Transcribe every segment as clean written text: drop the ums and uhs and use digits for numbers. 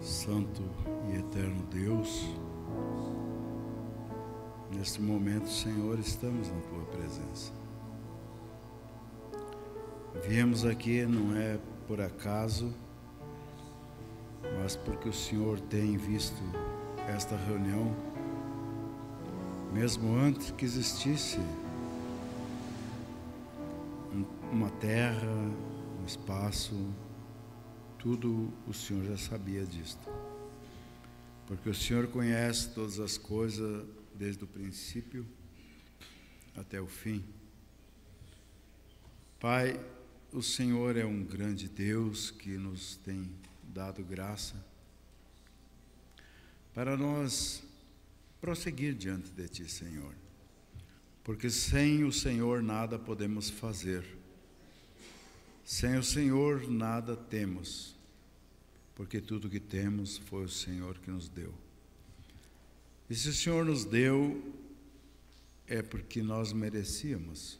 Santo e eterno Deus, neste momento, Senhor, estamos na Tua presença. Viemos aqui não é por acaso, mas porque o Senhor tem visto esta reunião, mesmo antes que existisse uma terra, um espaço, tudo o Senhor já sabia disto, porque o Senhor conhece todas as coisas desde o princípio até o fim. Pai, o Senhor é um grande Deus que nos tem dado graça para nós prosseguir diante de Ti, Senhor, porque sem o Senhor nada podemos fazer, sem o Senhor nada temos, porque tudo que temos foi o Senhor que nos deu. E se o Senhor nos deu, é porque nós merecíamos.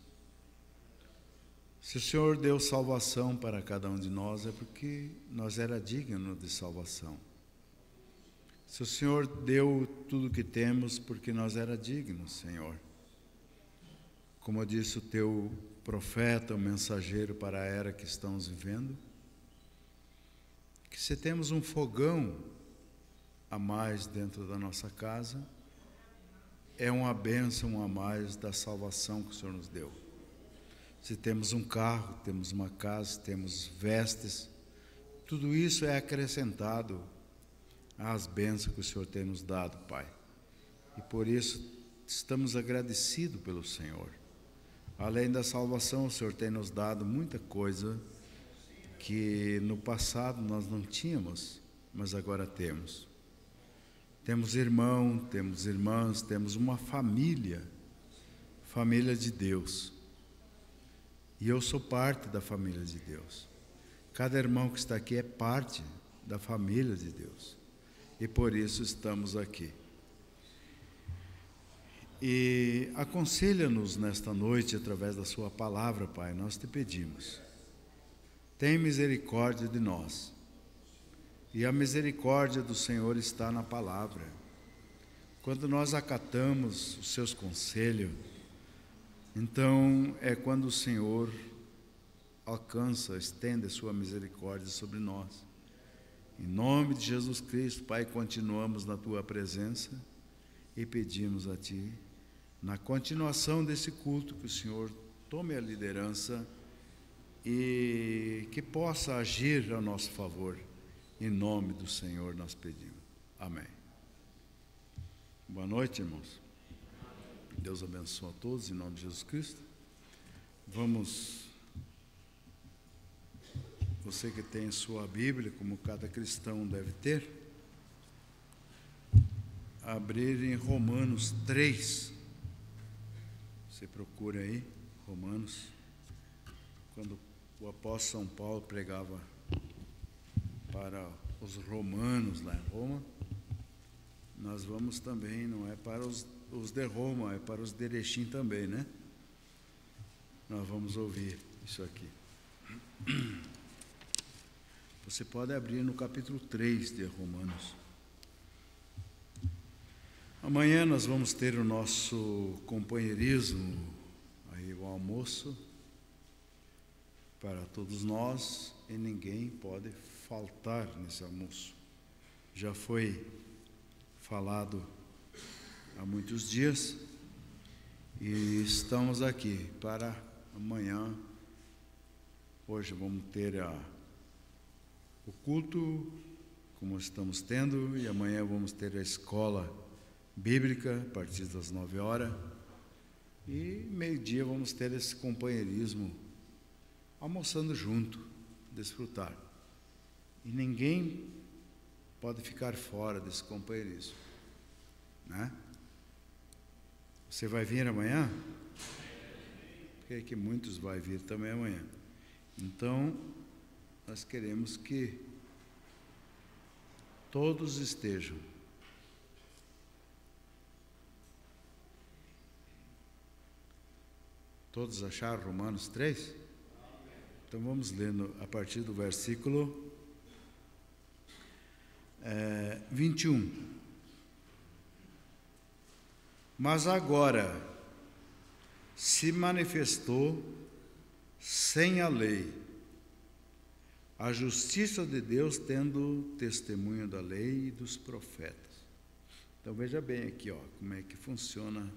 Se o Senhor deu salvação para cada um de nós, é porque nós era digno de salvação. Se o Senhor deu tudo que temos, porque nós era dignos, Senhor. Como disse o Teu profeta, o mensageiro para a era que estamos vivendo, que se temos um fogão a mais dentro da nossa casa, é uma bênção a mais da salvação que o Senhor nos deu. Se temos um carro, temos uma casa, temos vestes, tudo isso é acrescentado às bênçãos que o Senhor tem nos dado, Pai. E por isso estamos agradecidos pelo Senhor. Além da salvação, o Senhor tem nos dado muita coisa que no passado nós não tínhamos, mas agora temos. Temos irmão, temos irmãs, temos uma família de Deus. E eu sou parte da família de Deus. Cada irmão que está aqui é parte da família de Deus. E por isso estamos aqui. E aconselha-nos nesta noite, através da Sua palavra, Pai, nós te pedimos. Tem misericórdia de nós. E a misericórdia do Senhor está na palavra. Quando nós acatamos os Seus conselhos, então é quando o Senhor alcança, estende a Sua misericórdia sobre nós. Em nome de Jesus Cristo, Pai, continuamos na Tua presença e pedimos a Ti, na continuação desse culto, que o Senhor tome a liderança e que possa agir a nosso favor. Em nome do Senhor nós pedimos. Amém. Boa noite, irmãos. Deus abençoe a todos, em nome de Jesus Cristo. Vamos, você que tem sua Bíblia, como cada cristão deve ter, abrir em Romanos 3. Você procura aí, Romanos, quando o apóstolo São Paulo pregava para os romanos lá em Roma, nós vamos também, não é para os de Roma, é para os de Erechim também, né? Nós vamos ouvir isso aqui. Você pode abrir no capítulo 3 de Romanos. Amanhã nós vamos ter o nosso companheirismo, aí o almoço, para todos nós, e ninguém pode faltar nesse almoço. Já foi falado há muitos dias e estamos aqui para amanhã. Hoje vamos ter o culto, como estamos tendo, e amanhã vamos ter a escola bíblica a partir das 9 horas, e meio-dia vamos ter esse companheirismo, almoçando junto, desfrutar. E ninguém pode ficar fora desse companheirismo, né? Você vai vir amanhã? Porque é que muitos vão vir também amanhã. Então, nós queremos que todos estejam. Todos acharam Romanos 3? Então vamos lendo a partir do versículo 21. Mas agora se manifestou sem a lei a justiça de Deus, tendo testemunho da lei e dos profetas. Então veja bem aqui, como é que funciona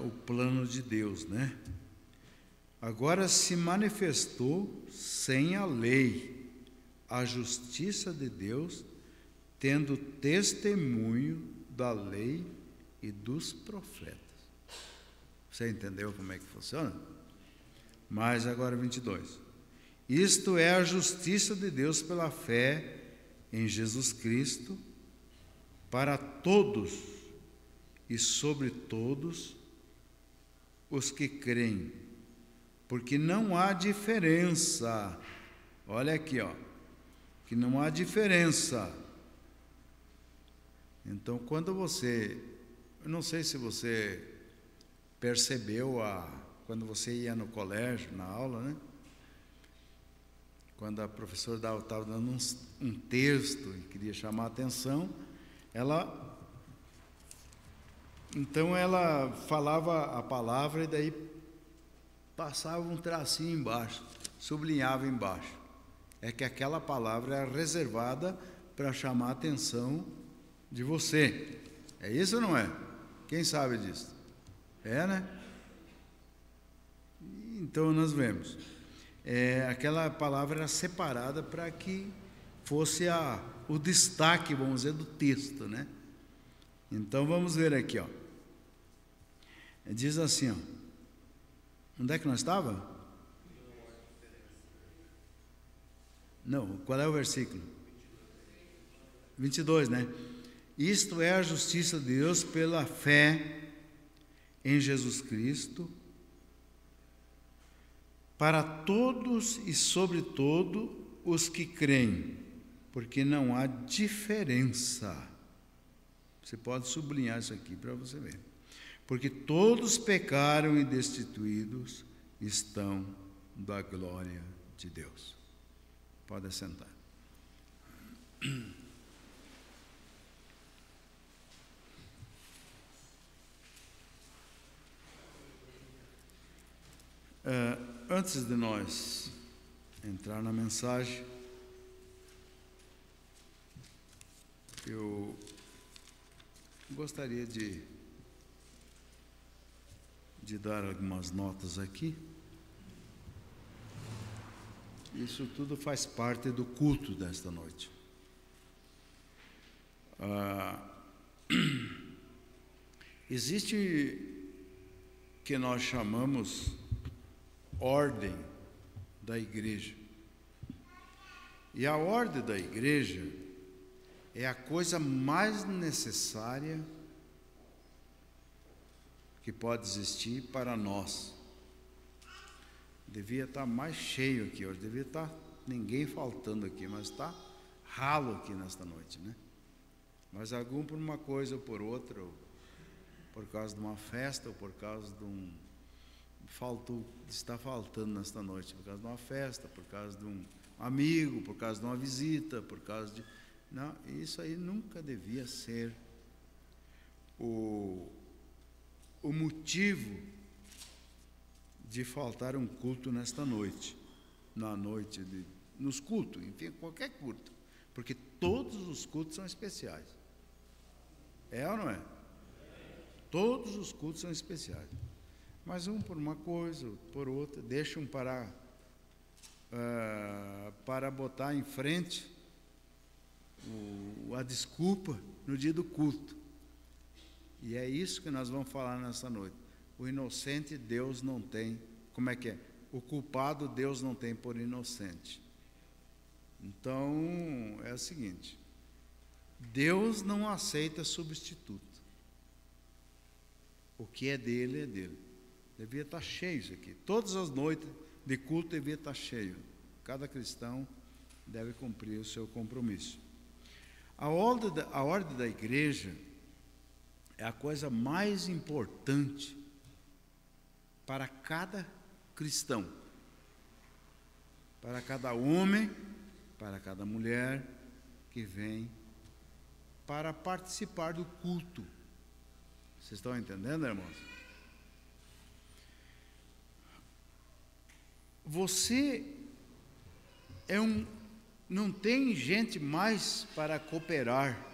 o plano de Deus, né? Agora se manifestou sem a lei a justiça de Deus, tendo testemunho da lei e dos profetas. Você entendeu como é que funciona? Mas agora 22. Isto é a justiça de Deus pela fé em Jesus Cristo, para todos e sobre todos os que creem, porque não há diferença. Olha aqui, que não há diferença. Então, quando você, eu não sei se você percebeu quando você ia no colégio, na aula, né? Quando a professora estava dando um texto e queria chamar a atenção, então ela falava a palavra e daí passava um tracinho embaixo, sublinhava embaixo. É que aquela palavra é reservada para chamar a atenção de você. É isso ou não é? Quem sabe disso? É, né? Então nós vemos. Aquela palavra era separada para que fosse o destaque, vamos dizer, do texto, né? Então vamos ver aqui, diz assim, onde é que nós estávamos? Não, qual é o versículo? 22, né? Isto é a justiça de Deus pela fé em Jesus Cristo, para todos e sobre todo os que creem, porque não há diferença. Você pode sublinhar isso aqui para você ver. Porque todos pecaram e destituídos estão da glória de Deus. Pode assentar. Antes de nós entrar na mensagem, eu gostaria de dar algumas notas aqui. Isso tudo faz parte do culto desta noite. Existe que nós chamamos ordem da igreja. E a ordem da igreja é a coisa mais necessária que pode existir para nós. Devia estar mais cheio aqui hoje, devia estar ninguém faltando aqui, mas está ralo aqui nesta noite, né? Mas algum por uma coisa ou por outra, ou por causa de uma festa, ou por causa de está faltando nesta noite, por causa de uma festa, por causa de um amigo, por causa de uma visita, por causa de... Não, isso aí nunca devia ser o motivo de faltar um culto nesta noite, nos cultos, enfim, qualquer culto, porque todos os cultos são especiais. É ou não é? Todos os cultos são especiais. Mas um por uma coisa, outro por outra, deixam para botar em frente a desculpa no dia do culto. E é isso que nós vamos falar nessa noite. O inocente Deus não tem, como é que é? O culpado Deus não tem por inocente. Então, é o seguinte, Deus não aceita substituto. O que é dele, é dele. Devia estar cheio isso aqui. Todas as noites de culto devia estar cheio. Cada cristão deve cumprir o seu compromisso. A ordem da igreja é a coisa mais importante para cada cristão, para cada homem, para cada mulher, que vem para participar do culto. Vocês estão entendendo, irmãos? Você não tem gente mais para cooperar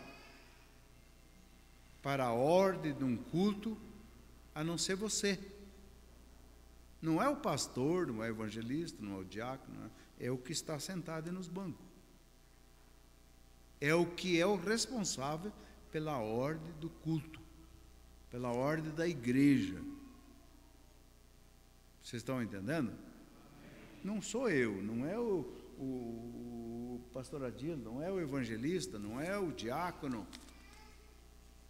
para a ordem de um culto, a não ser você. Não é o pastor, não é o evangelista, não é o diácono, é o que está sentado nos bancos. É o que é o responsável pela ordem do culto, pela ordem da igreja. Vocês estão entendendo? Não sou eu, não é o pastor Adilson, não é o evangelista, não é o diácono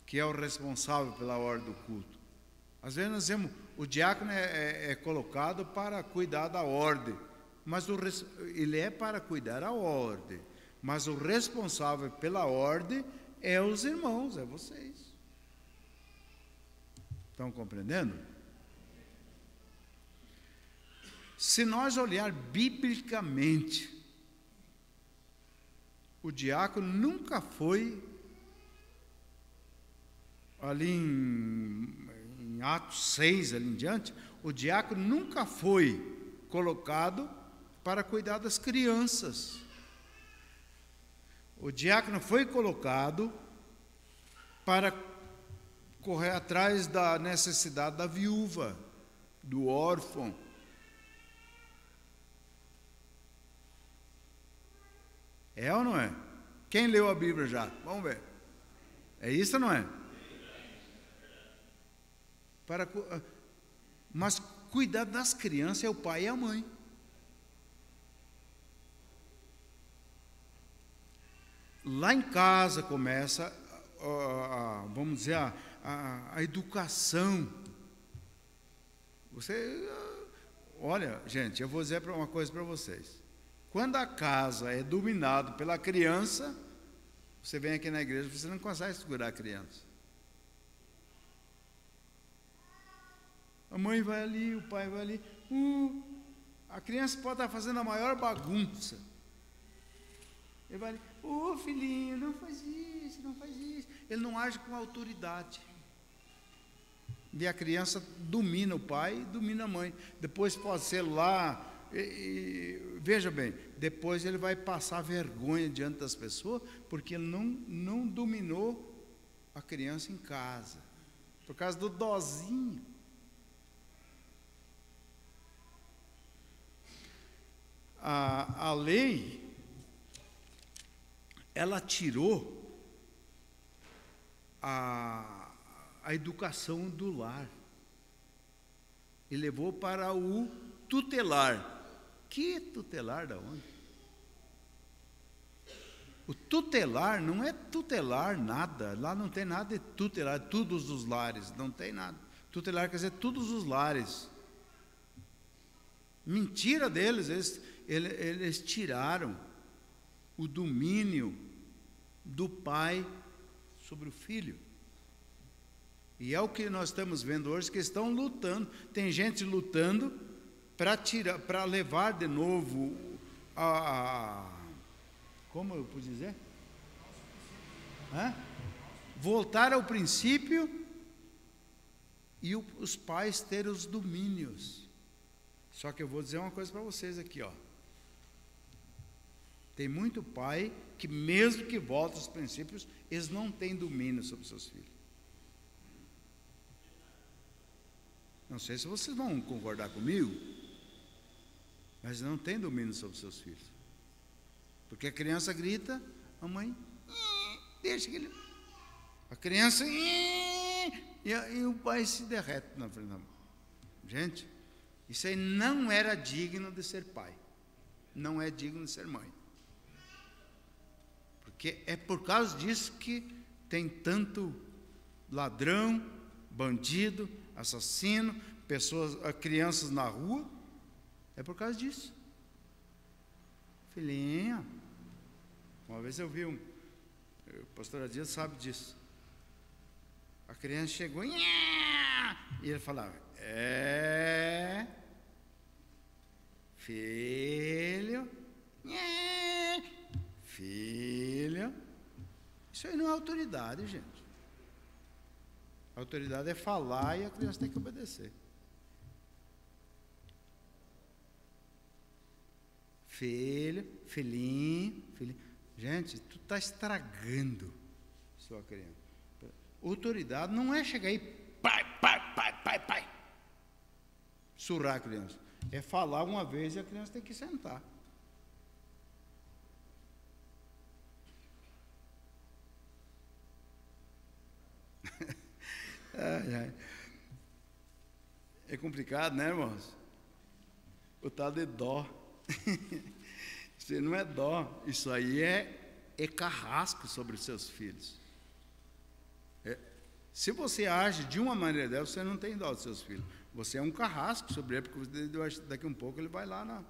que é o responsável pela ordem do culto. Às vezes nós dizemos, o diácono é colocado para cuidar da ordem, mas ele é para cuidar da ordem, mas o responsável pela ordem é os irmãos, é vocês. Estão compreendendo? Se nós olhar biblicamente, o diácono nunca foi, ali em Atos 6, ali em diante, o diácono nunca foi colocado para cuidar das crianças. O diácono foi colocado para correr atrás da necessidade da viúva, do órfão. É ou não é? Quem leu a Bíblia já? Vamos ver. É isso ou não é? Mas cuidar das crianças é o pai e a mãe. Lá em casa começa, vamos dizer, a educação. Olha, gente, eu vou dizer uma coisa para vocês. Quando a casa é dominada pela criança, você vem aqui na igreja, você não consegue segurar a criança. A mãe vai ali, o pai vai ali. A criança pode estar fazendo a maior bagunça. Ele vai ali, filhinho, não faz isso, não faz isso. Ele não age com autoridade. E a criança domina o pai e domina a mãe. Depois pode ser lá, veja bem, depois ele vai passar vergonha diante das pessoas, porque ele não dominou a criança em casa, por causa do dozinho. A lei, ela tirou a educação do lar e levou para o tutelar. Que tutelar da onde? O tutelar não é tutelar nada, lá não tem nada de tutelar, todos os lares, não tem nada. Tutelar quer dizer todos os lares. Mentira deles, eles tiraram o domínio do pai sobre o filho. E é o que nós estamos vendo hoje, que estão lutando. Tem gente lutando para levar de novo como eu posso dizer? Voltar ao princípio e os pais terem os domínios. Só que eu vou dizer uma coisa para vocês aqui, ó. Tem muito pai que, mesmo que volte aos princípios, eles não têm domínio sobre seus filhos. Não sei se vocês vão concordar comigo, mas não tem domínio sobre seus filhos. Porque a criança grita, a mãe, deixa que ele... A criança, e o pai se derrete na frente da mãe. Gente, isso aí não era digno de ser pai. Não é digno de ser mãe. Porque é por causa disso que tem tanto ladrão, bandido, assassino, crianças na rua. É por causa disso. Filhinha, uma vez eu vi o pastor Adilson sabe disso. A criança chegou e ele falava, filho, filho, Isso aí não é autoridade, gente. A autoridade é falar e a criança tem que obedecer. Filho, filhinho. Gente, tu está estragando sua criança. Autoridade não é chegar aí, pai. Surrar a criança. É falar uma vez e a criança tem que sentar. É complicado, né, irmãos? O tal de dó. Isso não é dó, isso aí é carrasco sobre os seus filhos. Se você age de uma maneira dessa, você não tem dó dos seus filhos. Você é um carrasco sobre ele, porque daqui a um pouco ele vai lá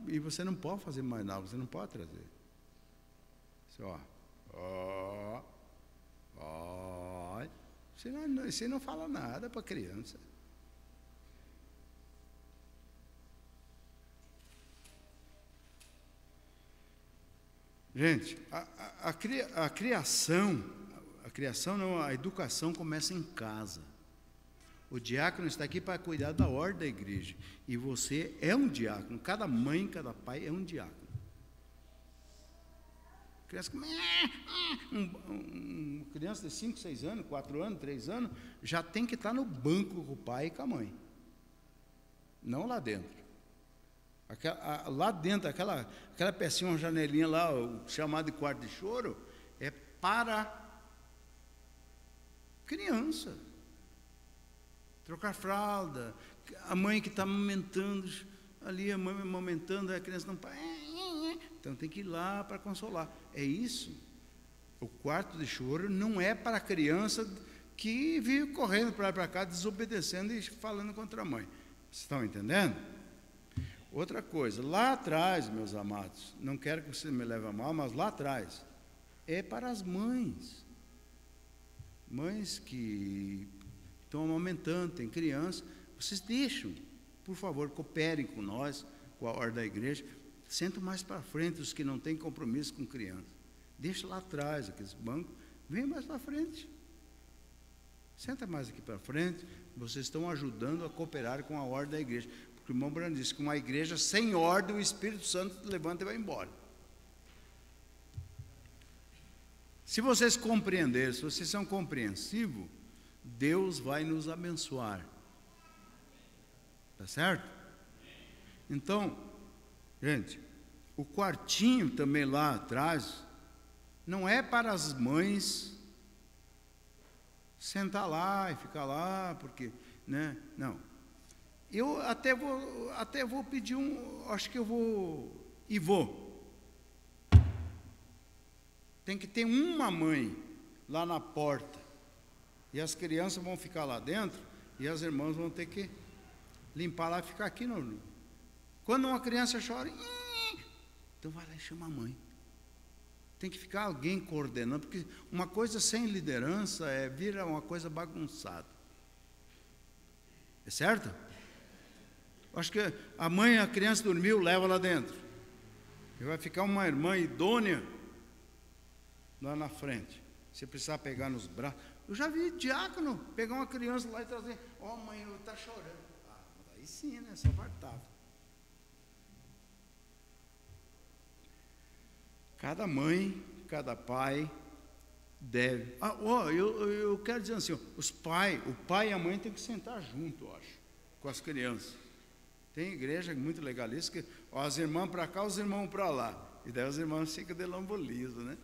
e você não pode fazer mais nada, você não pode trazer. Você não fala nada para a criança. Gente, a educação começa em casa. O diácono está aqui para cuidar da ordem da igreja. E você é um diácono. Cada mãe, cada pai é um diácono. Uma criança de 5, 6 anos, 4 anos, 3 anos, já tem que estar no banco com o pai e com a mãe. Não lá dentro. Lá dentro, aquela pecinha, uma janelinha lá, o chamado de quarto de choro, é para criança. Trocar fralda, a mãe que está amamentando, ali a mãe amamentando, a criança não... Então tem que ir lá para consolar. É isso. O quarto de choro não é para a criança que vive correndo para lá e para cá, desobedecendo e falando contra a mãe. Vocês estão entendendo? Outra coisa, lá atrás, meus amados, não quero que você me leve a mal, mas lá atrás, é para as mães. Mães que estão amamentando, tem criança, vocês deixam, por favor, cooperem com nós, com a ordem da igreja, sentam mais para frente os que não têm compromisso com criança. Deixa lá atrás, aqueles bancos, vem mais para frente. Senta mais aqui para frente, vocês estão ajudando a cooperar com a ordem da igreja. Porque o irmão Brando disse que uma igreja sem ordem, o Espírito Santo levanta e vai embora. Se vocês compreenderem, se vocês são compreensivos, Deus vai nos abençoar. Tá certo? Então, gente, o quartinho também lá atrás, não é para as mães sentar lá e ficar lá, porque, né? Não. Eu até vou pedir acho que eu vou. Tem que ter uma mãe lá na porta, e as crianças vão ficar lá dentro, e as irmãs vão ter que limpar lá e ficar aqui. Quando uma criança chora, então vai lá e chama a mãe. Tem que ficar alguém coordenando, porque uma coisa sem liderança vira uma coisa bagunçada. É certo? Acho que a mãe, a criança dormiu, leva lá dentro. E vai ficar uma irmã idônea lá na frente. Se precisar pegar nos braços. Eu já vi diácono pegar uma criança lá e trazer. Mãe, está chorando. Aí sim, né? Só fartava. Cada mãe, cada pai deve. Eu quero dizer assim, o pai e a mãe têm que sentar junto, eu acho, com as crianças. Tem igreja muito legalista que as irmãs para cá, os irmãos para lá. E daí os irmãos ficam de lombo liso, né?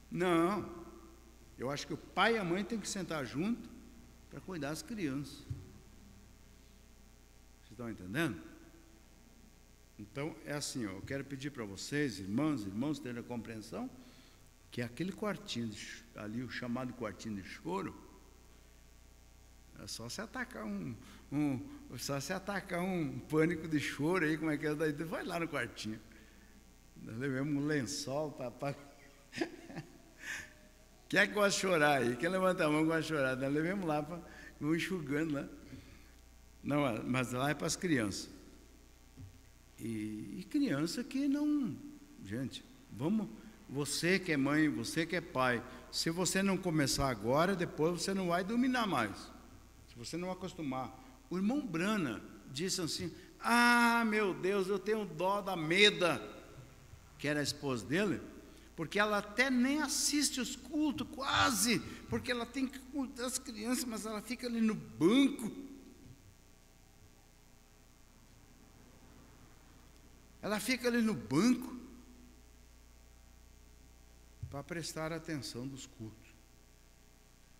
Não. Eu acho que o pai e a mãe têm que sentar junto para cuidar das crianças. Vocês estão entendendo? Então, é assim, eu quero pedir para vocês, irmãos, terem a compreensão, que aquele quartinho, ali o chamado quartinho de choro, é só se atacar um pânico de choro aí, como é que é? Daí vai lá no quartinho. Nós levamos um lençol para... Quem é que gosta de chorar aí? Quem levanta a mão gosta de chorar? Nós levamos lá, vamos enxugando lá. Não, mas lá é para as crianças. E criança que não... Gente, vamos... você que é mãe, você que é pai, se você não começar agora, depois você não vai dominar mais. Se você não acostumar. O irmão Brana disse assim: ah, meu Deus, eu tenho dó da Meda, que era a esposa dele, porque ela até nem assiste os cultos, quase, porque ela tem que cuidar das crianças, mas ela fica ali no banco. Ela fica ali no banco para prestar atenção dos cultos.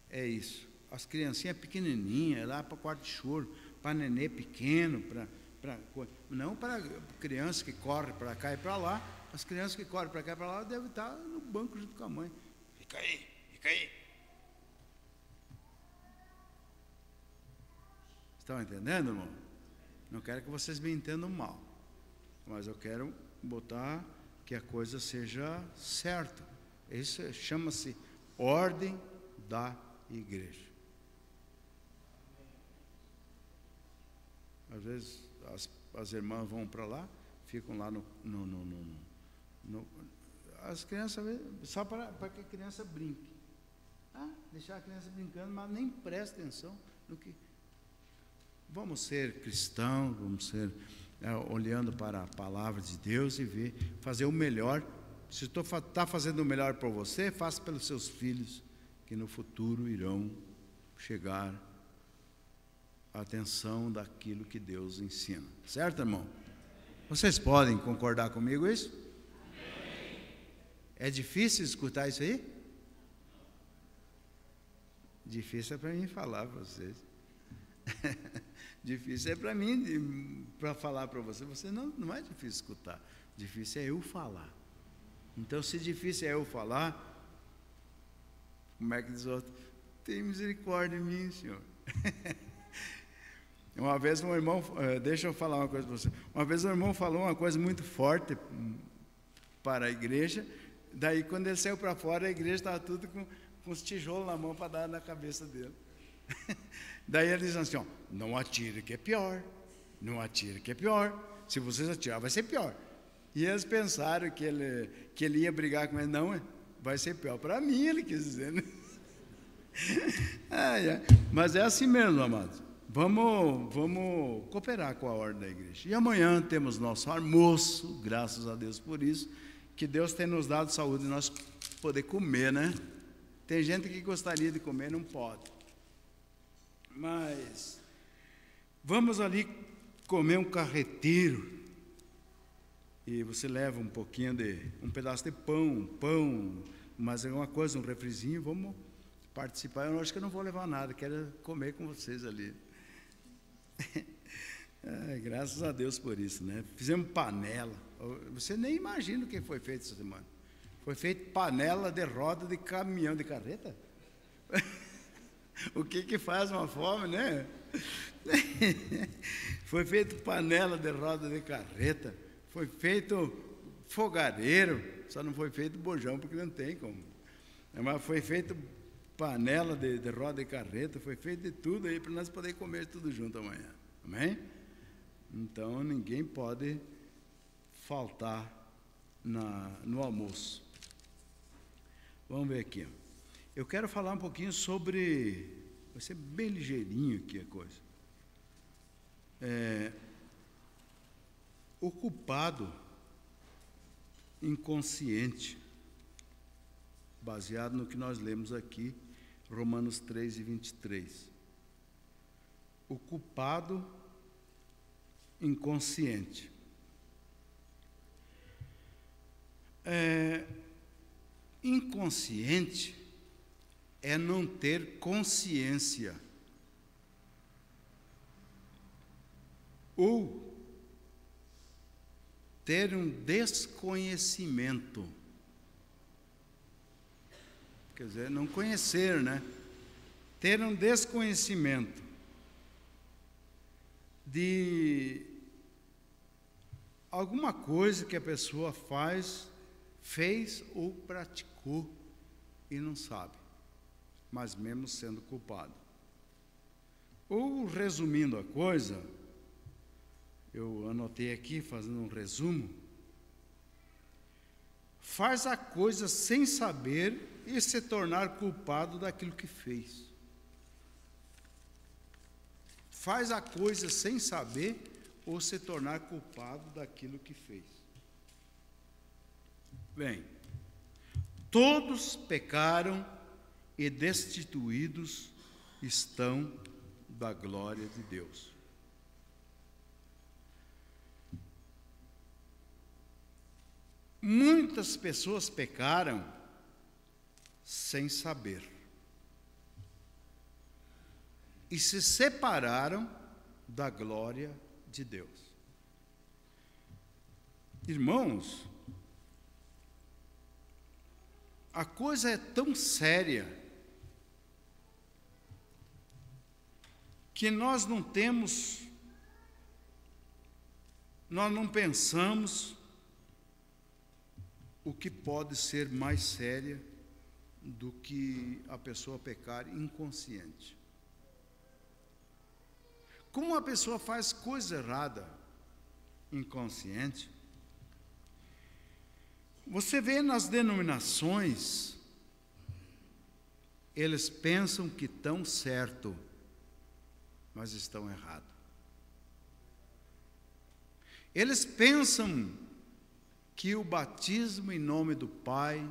É isso. As criancinhas pequenininhas, lá para o quarto de choro, para nenê pequeno, não para crianças que correm para cá e para lá. As crianças que correm para cá e para lá devem estar no banco junto com a mãe. Fica aí, fica aí. Estão entendendo, irmão? Não quero que vocês me entendam mal, mas eu quero botar que a coisa seja certa. Isso chama-se ordem da igreja. Às vezes as irmãs vão para lá, ficam lá as crianças, só para que a criança brinque. Deixar a criança brincando, mas nem presta atenção no que. Vamos ser cristãos, vamos ser olhando para a palavra de Deus e fazer o melhor. Se está fazendo o melhor para você, faça pelos seus filhos, que no futuro irão chegar à atenção daquilo que Deus ensina. Certo, irmão? Vocês podem concordar comigo isso? É difícil escutar isso aí? Difícil é para mim falar para vocês. Difícil é para mim para falar para você. Você não é difícil escutar. Difícil é eu falar. Então, se difícil é eu falar, como é que diz o outro? Tem misericórdia em mim, Senhor. Uma vez um irmão, deixa eu falar uma coisa para você. Uma vez um irmão falou uma coisa muito forte para a igreja. Daí, quando ele saiu para fora, a igreja estava tudo com os tijolos na mão para dar na cabeça dele. Daí ele diz assim: não atire que é pior, não atire que é pior. Se vocês atirar, vai ser pior. E eles pensaram que ele ia brigar com ele. Não, vai ser pior para mim, ele quis dizer, né? Mas é assim mesmo, amados. Vamos cooperar com a ordem da igreja. E amanhã temos nosso almoço, graças a Deus por isso, que Deus tem nos dado saúde e nós poder comer, né? Tem gente que gostaria de comer, não pode. Mas vamos ali comer um carreteiro. E você leva um pouquinho um pedaço de pão, mais alguma coisa, um refrizinho, vamos participar. Eu acho que eu não vou levar nada, quero comer com vocês ali. Graças a Deus por isso, né? Fizemos panela. Você nem imagina o que foi feito essa semana. Foi feito panela de roda de caminhão de carreta. O que faz uma fome, né? Foi feito panela de roda de carreta. Foi feito fogareiro. Só não foi feito bojão, porque não tem como. Mas foi feito panela de roda de carreta. Foi feito de tudo aí para nós poder comer tudo junto amanhã. Amém? Então ninguém pode faltar no almoço. Vamos ver aqui. Eu quero falar um pouquinho sobre. Vai ser bem ligeirinho aqui a coisa. O culpado inconsciente, baseado no que nós lemos aqui, Romanos 3:23. O culpado inconsciente. Inconsciente é não ter consciência ou ter um desconhecimento. Quer dizer, não conhecer, né? Ter um desconhecimento de alguma coisa que a pessoa fez ou praticou e não sabe, mas mesmo sendo culpado. Ou, resumindo a coisa, eu anotei aqui, fazendo um resumo, faz a coisa sem saber e se tornar culpado daquilo que fez. Faz a coisa sem saber ou se tornar culpado daquilo que fez. Bem, todos pecaram e destituídos estão da glória de Deus. Muitas pessoas pecaram sem saber e se separaram da glória de Deus. Irmãos, a coisa é tão séria que nós não pensamos o que pode ser mais séria do que a pessoa pecar inconsciente. Como uma pessoa faz coisa errada inconsciente, você vê nas denominações, eles pensam que estão certo, mas estão errado. Eles pensam que o batismo em nome do Pai,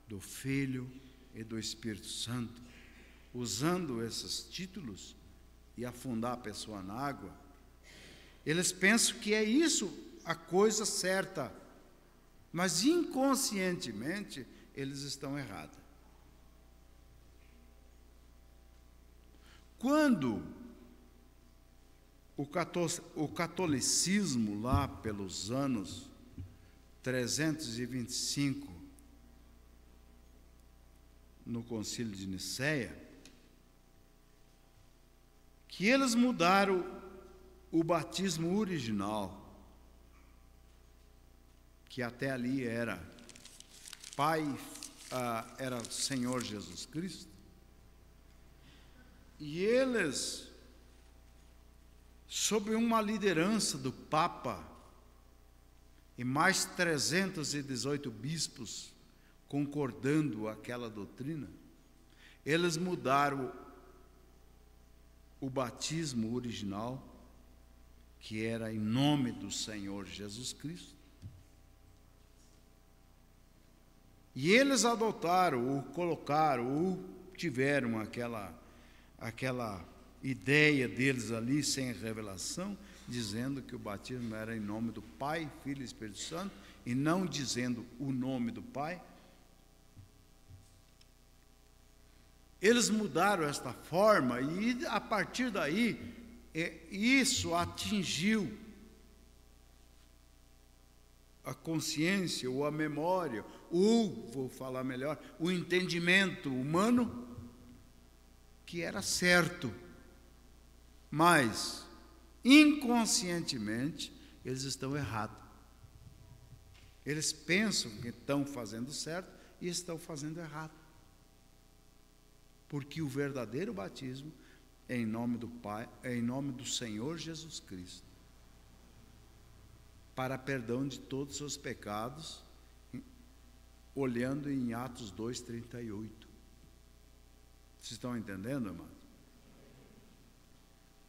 do Filho e do Espírito Santo, usando esses títulos e afundar a pessoa na água, eles pensam que é isso a coisa certa, mas inconscientemente eles estão errados. Quando o catolicismo, lá pelos anos 325, no Concílio de Nicéia, que eles mudaram o batismo original, que até ali era Pai, era Senhor Jesus Cristo, e eles, sob uma liderança do Papa e mais 318 bispos concordando aquela doutrina, eles mudaram o batismo original, que era em nome do Senhor Jesus Cristo, e eles adotaram, ou colocaram, ou tiveram aquela ideia deles ali, sem revelação, dizendo que o batismo era em nome do Pai, Filho e Espírito Santo, e não dizendo o nome do Pai. Eles mudaram esta forma e, a partir daí, isso atingiu a consciência ou a memória, ou, vou falar melhor, o entendimento humano, que era certo, mas inconscientemente eles estão errados. Eles pensam que estão fazendo certo e estão fazendo errado. Porque o verdadeiro batismo é em nome do Pai, é em nome do Senhor Jesus Cristo, para perdão de todos os seus pecados, olhando em Atos 2:38. Vocês estão entendendo, irmão?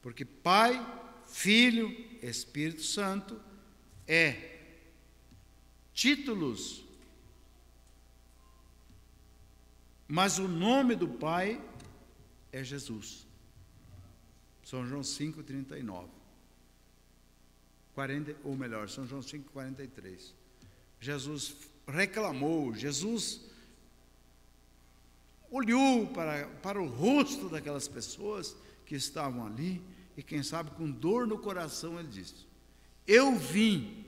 Porque Pai, Filho, Espírito Santo é títulos, mas o nome do Pai é Jesus. São João 5:39. Ou melhor, São João 5:43. Jesus reclamou, Jesus olhou para o rosto daquelas pessoas que estavam ali, e quem sabe com dor no coração ele disse: eu vim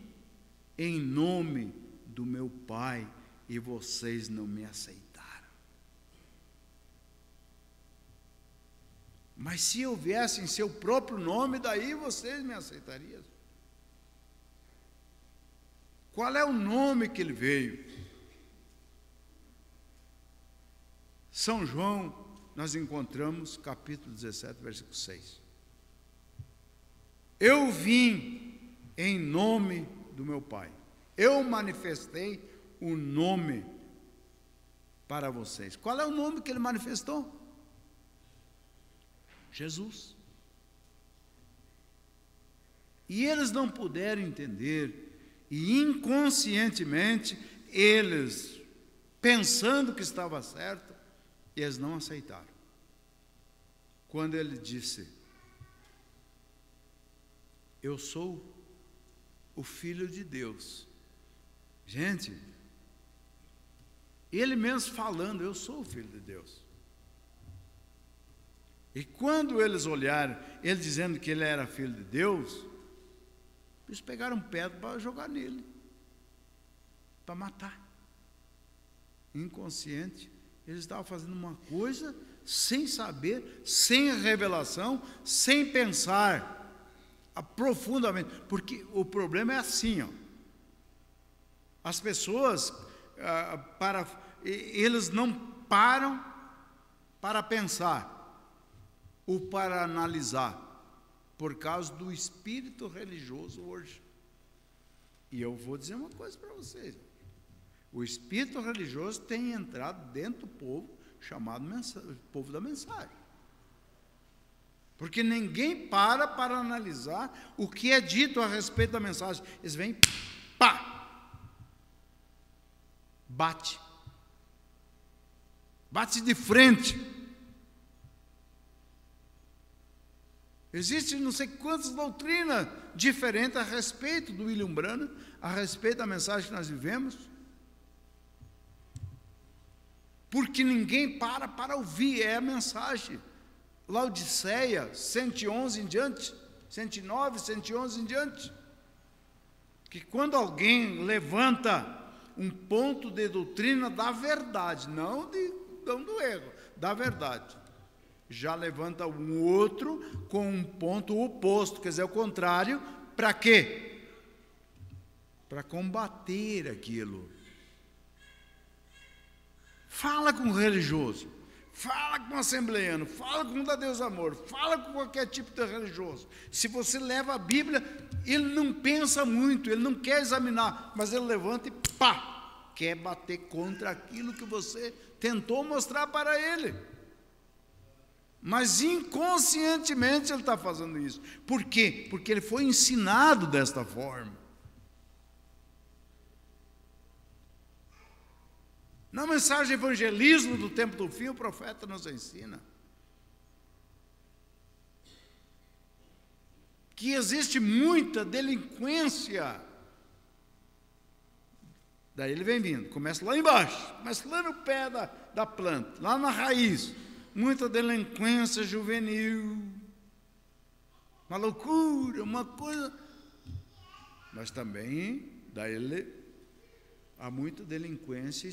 em nome do meu Pai e vocês não me aceitaram. Mas se eu viesse em seu próprio nome, daí vocês me aceitariam. Qual é o nome que ele veio? São João, nós encontramos capítulo 17, versículo 6. Eu vim em nome do meu Pai. Eu manifestei um nome para vocês. Qual é o nome que ele manifestou? Jesus. E eles não puderam entender, e inconscientemente, eles, pensando que estava certo, eles não aceitaram. Quando ele disse: eu sou o Filho de Deus. Gente, ele mesmo falando: eu sou o Filho de Deus. E quando eles olharam, ele dizendo que ele era Filho de Deus, eles pegaram pedra para jogar nele, para matar. Inconsciente, eles estavam fazendo uma coisa sem saber, sem revelação, sem pensar profundamente, porque o problema é assim, ó. As pessoas, eles não param para pensar ou para analisar, por causa do espírito religioso hoje. E eu vou dizer uma coisa para vocês: o espírito religioso tem entrado dentro do povo, chamado povo da mensagem. Porque ninguém para analisar o que é dito a respeito da mensagem. Eles vêm, pá, bate de frente. Existem não sei quantas doutrinas diferentes a respeito do William Branham, a respeito da mensagem que nós vivemos. Porque ninguém para ouvir, é a mensagem. Laodiceia, 111 em diante, 109, 111 em diante. Que quando alguém levanta um ponto de doutrina da verdade, não do erro, da verdade, já levanta um outro com um ponto oposto, quer dizer, o contrário, para quê? Para combater aquilo. Fala com o religioso, fala com o assembleiano, fala com o da Deus Amor, fala com qualquer tipo de religioso. Se você leva a Bíblia, ele não pensa muito, ele não quer examinar, mas ele levanta e pá, quer bater contra aquilo que você tentou mostrar para ele. Mas inconscientemente ele está fazendo isso. Por quê? Porque ele foi ensinado desta forma. Na mensagem evangelismo do tempo do fim, o profeta nos ensina que existe muita delinquência. Daí ele vem vindo, começa lá embaixo, começa lá no pé da planta, lá na raiz. Muita delinquência juvenil, uma loucura, uma coisa. Mas também, daí há muita delinquência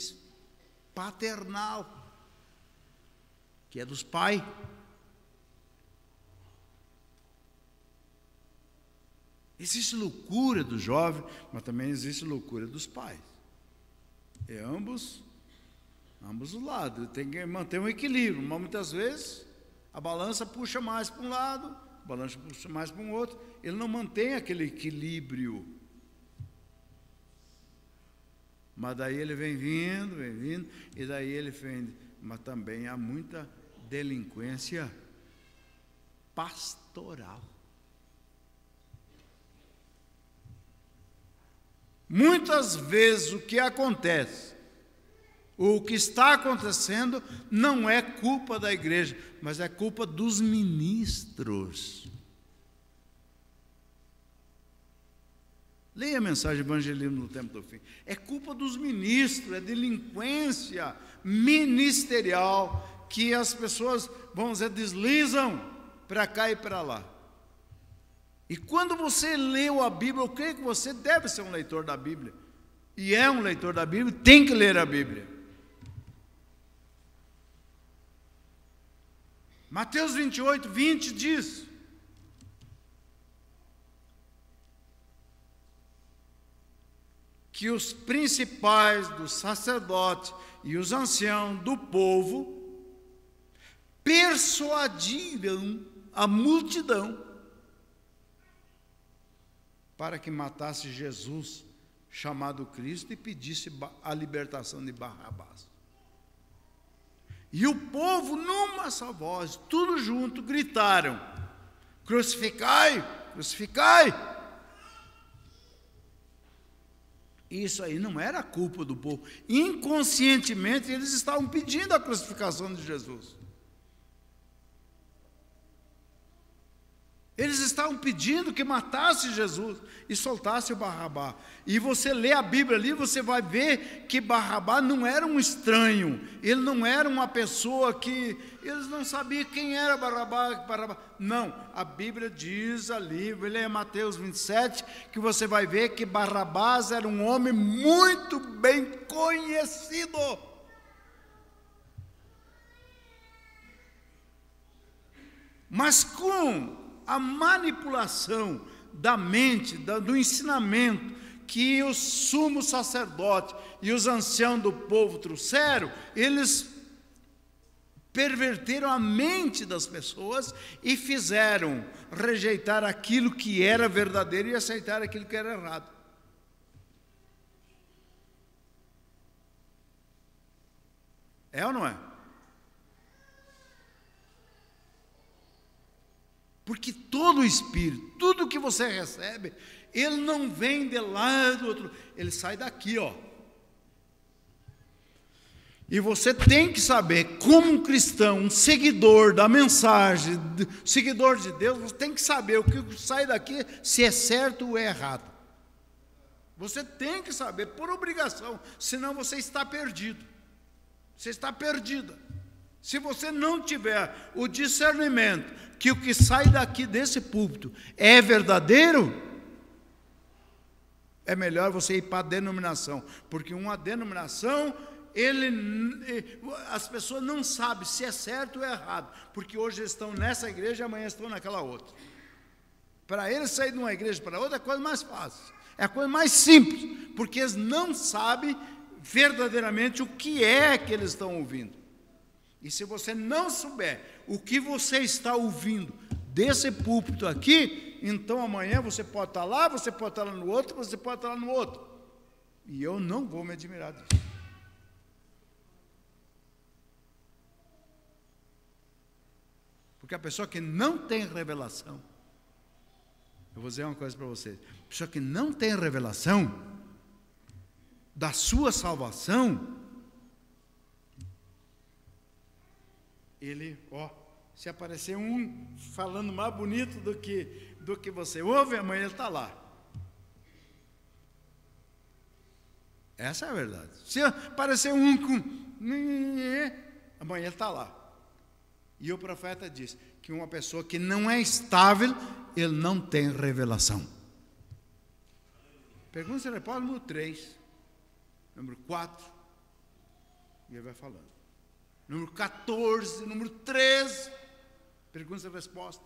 paternal, que é dos pais. Existe loucura do jovem, mas também existe loucura dos pais. É ambos os lados, tem que manter um equilíbrio, mas muitas vezes a balança puxa mais para um lado, a balança puxa mais para um outro, ele não mantém aquele equilíbrio. Mas daí ele vem vindo, e daí ele vem, mas também há muita delinquência pastoral. Muitas vezes o que acontece, o que está acontecendo não é culpa da igreja, mas é culpa dos ministros. Leia a mensagem Evangelismo no Tempo do Fim. É culpa dos ministros, é delinquência ministerial que as pessoas, vamos dizer, deslizam para cá e para lá. E quando você leu a Bíblia, eu creio que você deve ser um leitor da Bíblia. E é um leitor da Bíblia, tem que ler a Bíblia. Mateus 28, 20 diz: que os principais dos sacerdotes e os anciãos do povo persuadiram a multidão para que matasse Jesus chamado Cristo, e pedisse a libertação de Barrabás. E o povo, numa só voz, tudo junto, gritaram: crucificai, crucificai. Isso aí não era culpa do povo. Inconscientemente, eles estavam pedindo a crucificação de Jesus. Eles estavam pedindo que matasse Jesus e soltasse o Barrabás. E você lê a Bíblia ali, você vai ver que Barrabás não era um estranho. Ele não era uma pessoa que... Eles não sabiam quem era Barrabás. Não, a Bíblia diz ali, leia Mateus 27, que você vai ver que Barrabás era um homem muito bem conhecido. Mas com a manipulação da mente, do ensinamento que os sumos sacerdotes e os anciãos do povo trouxeram, eles perverteram a mente das pessoas e fizeram rejeitar aquilo que era verdadeiro e aceitar aquilo que era errado. É ou não é? Porque todo o Espírito, tudo que você recebe, ele não vem de lá do outro, ele sai daqui, ó. E você tem que saber, como um cristão, um seguidor da mensagem, seguidor de Deus, você tem que saber o que sai daqui, se é certo ou é errado. Você tem que saber, por obrigação, senão você está perdido. Você está perdida. Se você não tiver o discernimento que o que sai daqui desse púlpito é verdadeiro, é melhor você ir para a denominação, porque uma denominação, as pessoas não sabem se é certo ou é errado, porque hoje eles estão nessa igreja e amanhã estão naquela outra. Para eles sair de uma igreja para outra é a coisa mais fácil, é a coisa mais simples, porque eles não sabem verdadeiramente o que é que eles estão ouvindo. E se você não souber o que você está ouvindo desse púlpito aqui, então amanhã você pode estar lá, você pode estar lá no outro, você pode estar lá no outro. E eu não vou me admirar disso. Porque a pessoa que não tem revelação, eu vou dizer uma coisa para vocês, a pessoa que não tem revelação da sua salvação, ele, se aparecer um falando mais bonito do que você ouve, amanhã ele está lá. Essa é a verdade. Se aparecer um com... amanhã ele está lá. E o profeta diz que uma pessoa que não é estável, ele não tem revelação. Pergunta se ele pode, número 3, número 4, e ele vai falando. Número 14, número 13, pergunta e resposta.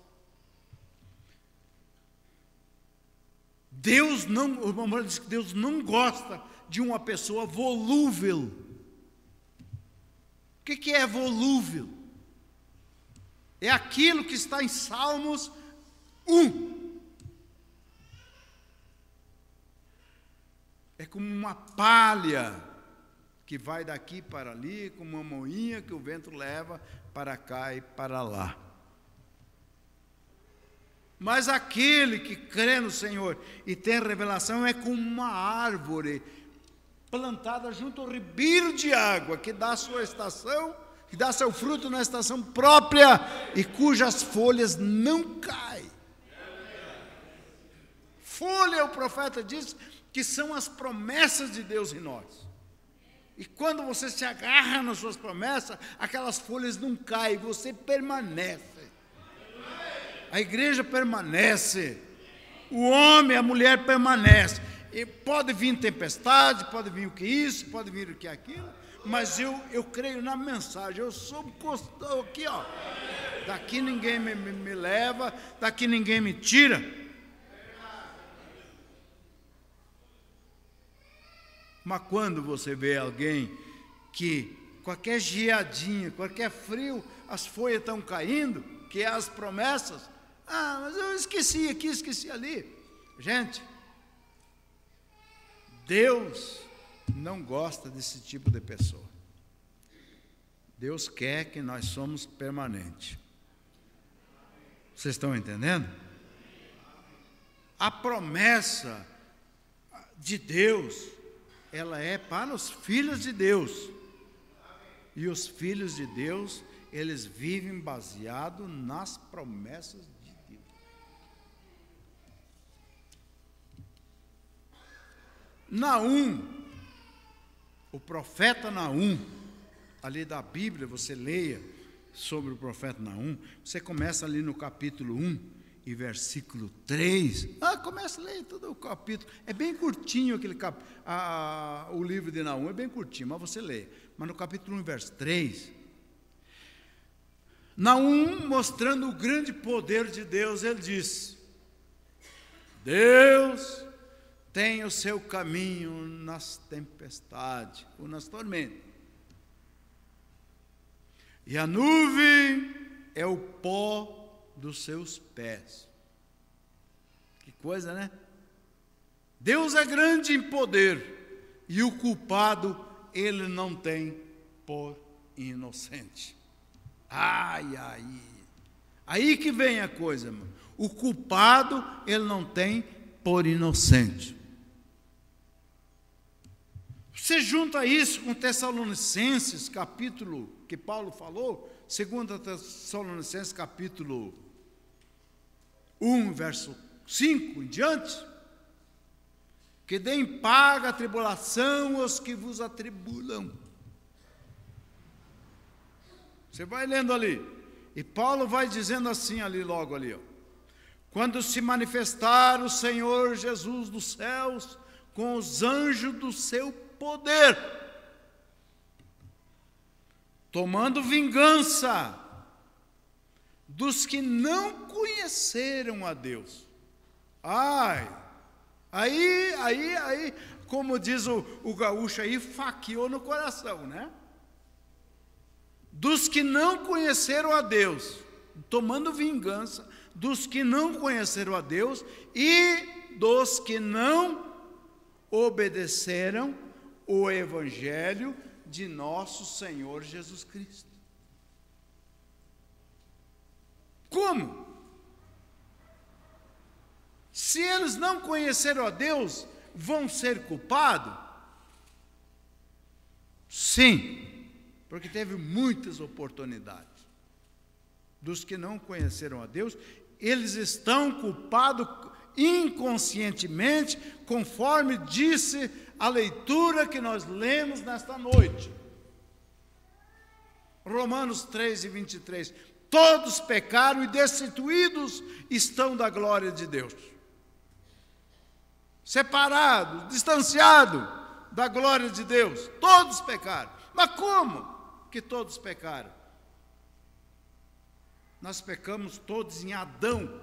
Deus não, o irmão diz que Deus não gosta de uma pessoa volúvel. O que é volúvel? É aquilo que está em Salmos 1. É como uma palha que vai daqui para ali, como uma moinha que o vento leva para cá e para lá. Mas aquele que crê no Senhor e tem revelação é como uma árvore plantada junto ao ribeiro de água, que dá a sua estação, que dá seu fruto na estação própria e cujas folhas não caem. Folha, o profeta diz, que são as promessas de Deus em nós. E quando você se agarra nas suas promessas, aquelas folhas não caem, você permanece. A igreja permanece. O homem, a mulher permanece. E pode vir tempestade, pode vir o que isso, pode vir o que aquilo, mas eu creio na mensagem, eu sou aqui, ó. Daqui ninguém me leva, daqui ninguém me tira. Mas quando você vê alguém que qualquer geadinha, qualquer frio, as folhas estão caindo, que é as promessas, mas eu esqueci aqui, esqueci ali. Gente, Deus não gosta desse tipo de pessoa. Deus quer que nós somos permanentes. Vocês estão entendendo? A promessa de Deus, ela é para os filhos de Deus. E os filhos de Deus, eles vivem baseado nas promessas de Deus. Naum, o profeta Naum, ali da Bíblia, você leia sobre o profeta Naum, você começa ali no capítulo 1 e versículo 3. Começa a ler todo o capítulo. É bem curtinho aquele o livro de Naum, é bem curtinho, mas você lê. Mas no capítulo 1, verso 3, Naum, mostrando o grande poder de Deus, ele diz: Deus tem o seu caminho nas tempestades ou nas tormentas, e a nuvem é o pó dos seus pés. Que coisa, né? Deus é grande em poder, e o culpado ele não tem por inocente. Aí que vem a coisa, irmão. O culpado ele não tem por inocente. Você junta isso com Tessalonicenses, capítulo que Paulo falou, 2 Tessalonicenses, capítulo 1, verso 5 em diante, que deem paga a tribulação aos que vos atribulam. Você vai lendo ali, e Paulo vai dizendo assim ali, logo ali, quando se manifestar o Senhor Jesus dos céus, com os anjos do seu poder, tomando vingança dos que não conheceram a Deus. Aí, como diz o gaúcho aí, faqueou no coração, né? Dos que não conheceram a Deus, tomando vingança dos que não conheceram a Deus e dos que não obedeceram o Evangelho de nosso Senhor Jesus Cristo. Como? Se eles não conheceram a Deus, vão ser culpados? Sim, porque teve muitas oportunidades. Dos que não conheceram a Deus, eles estão culpados inconscientemente, conforme disse a leitura que nós lemos nesta noite. Romanos 3 e 23. Todos pecaram e destituídos estão da glória de Deus. Separados, distanciados da glória de Deus. Todos pecaram. Mas como que todos pecaram? Nós pecamos todos em Adão.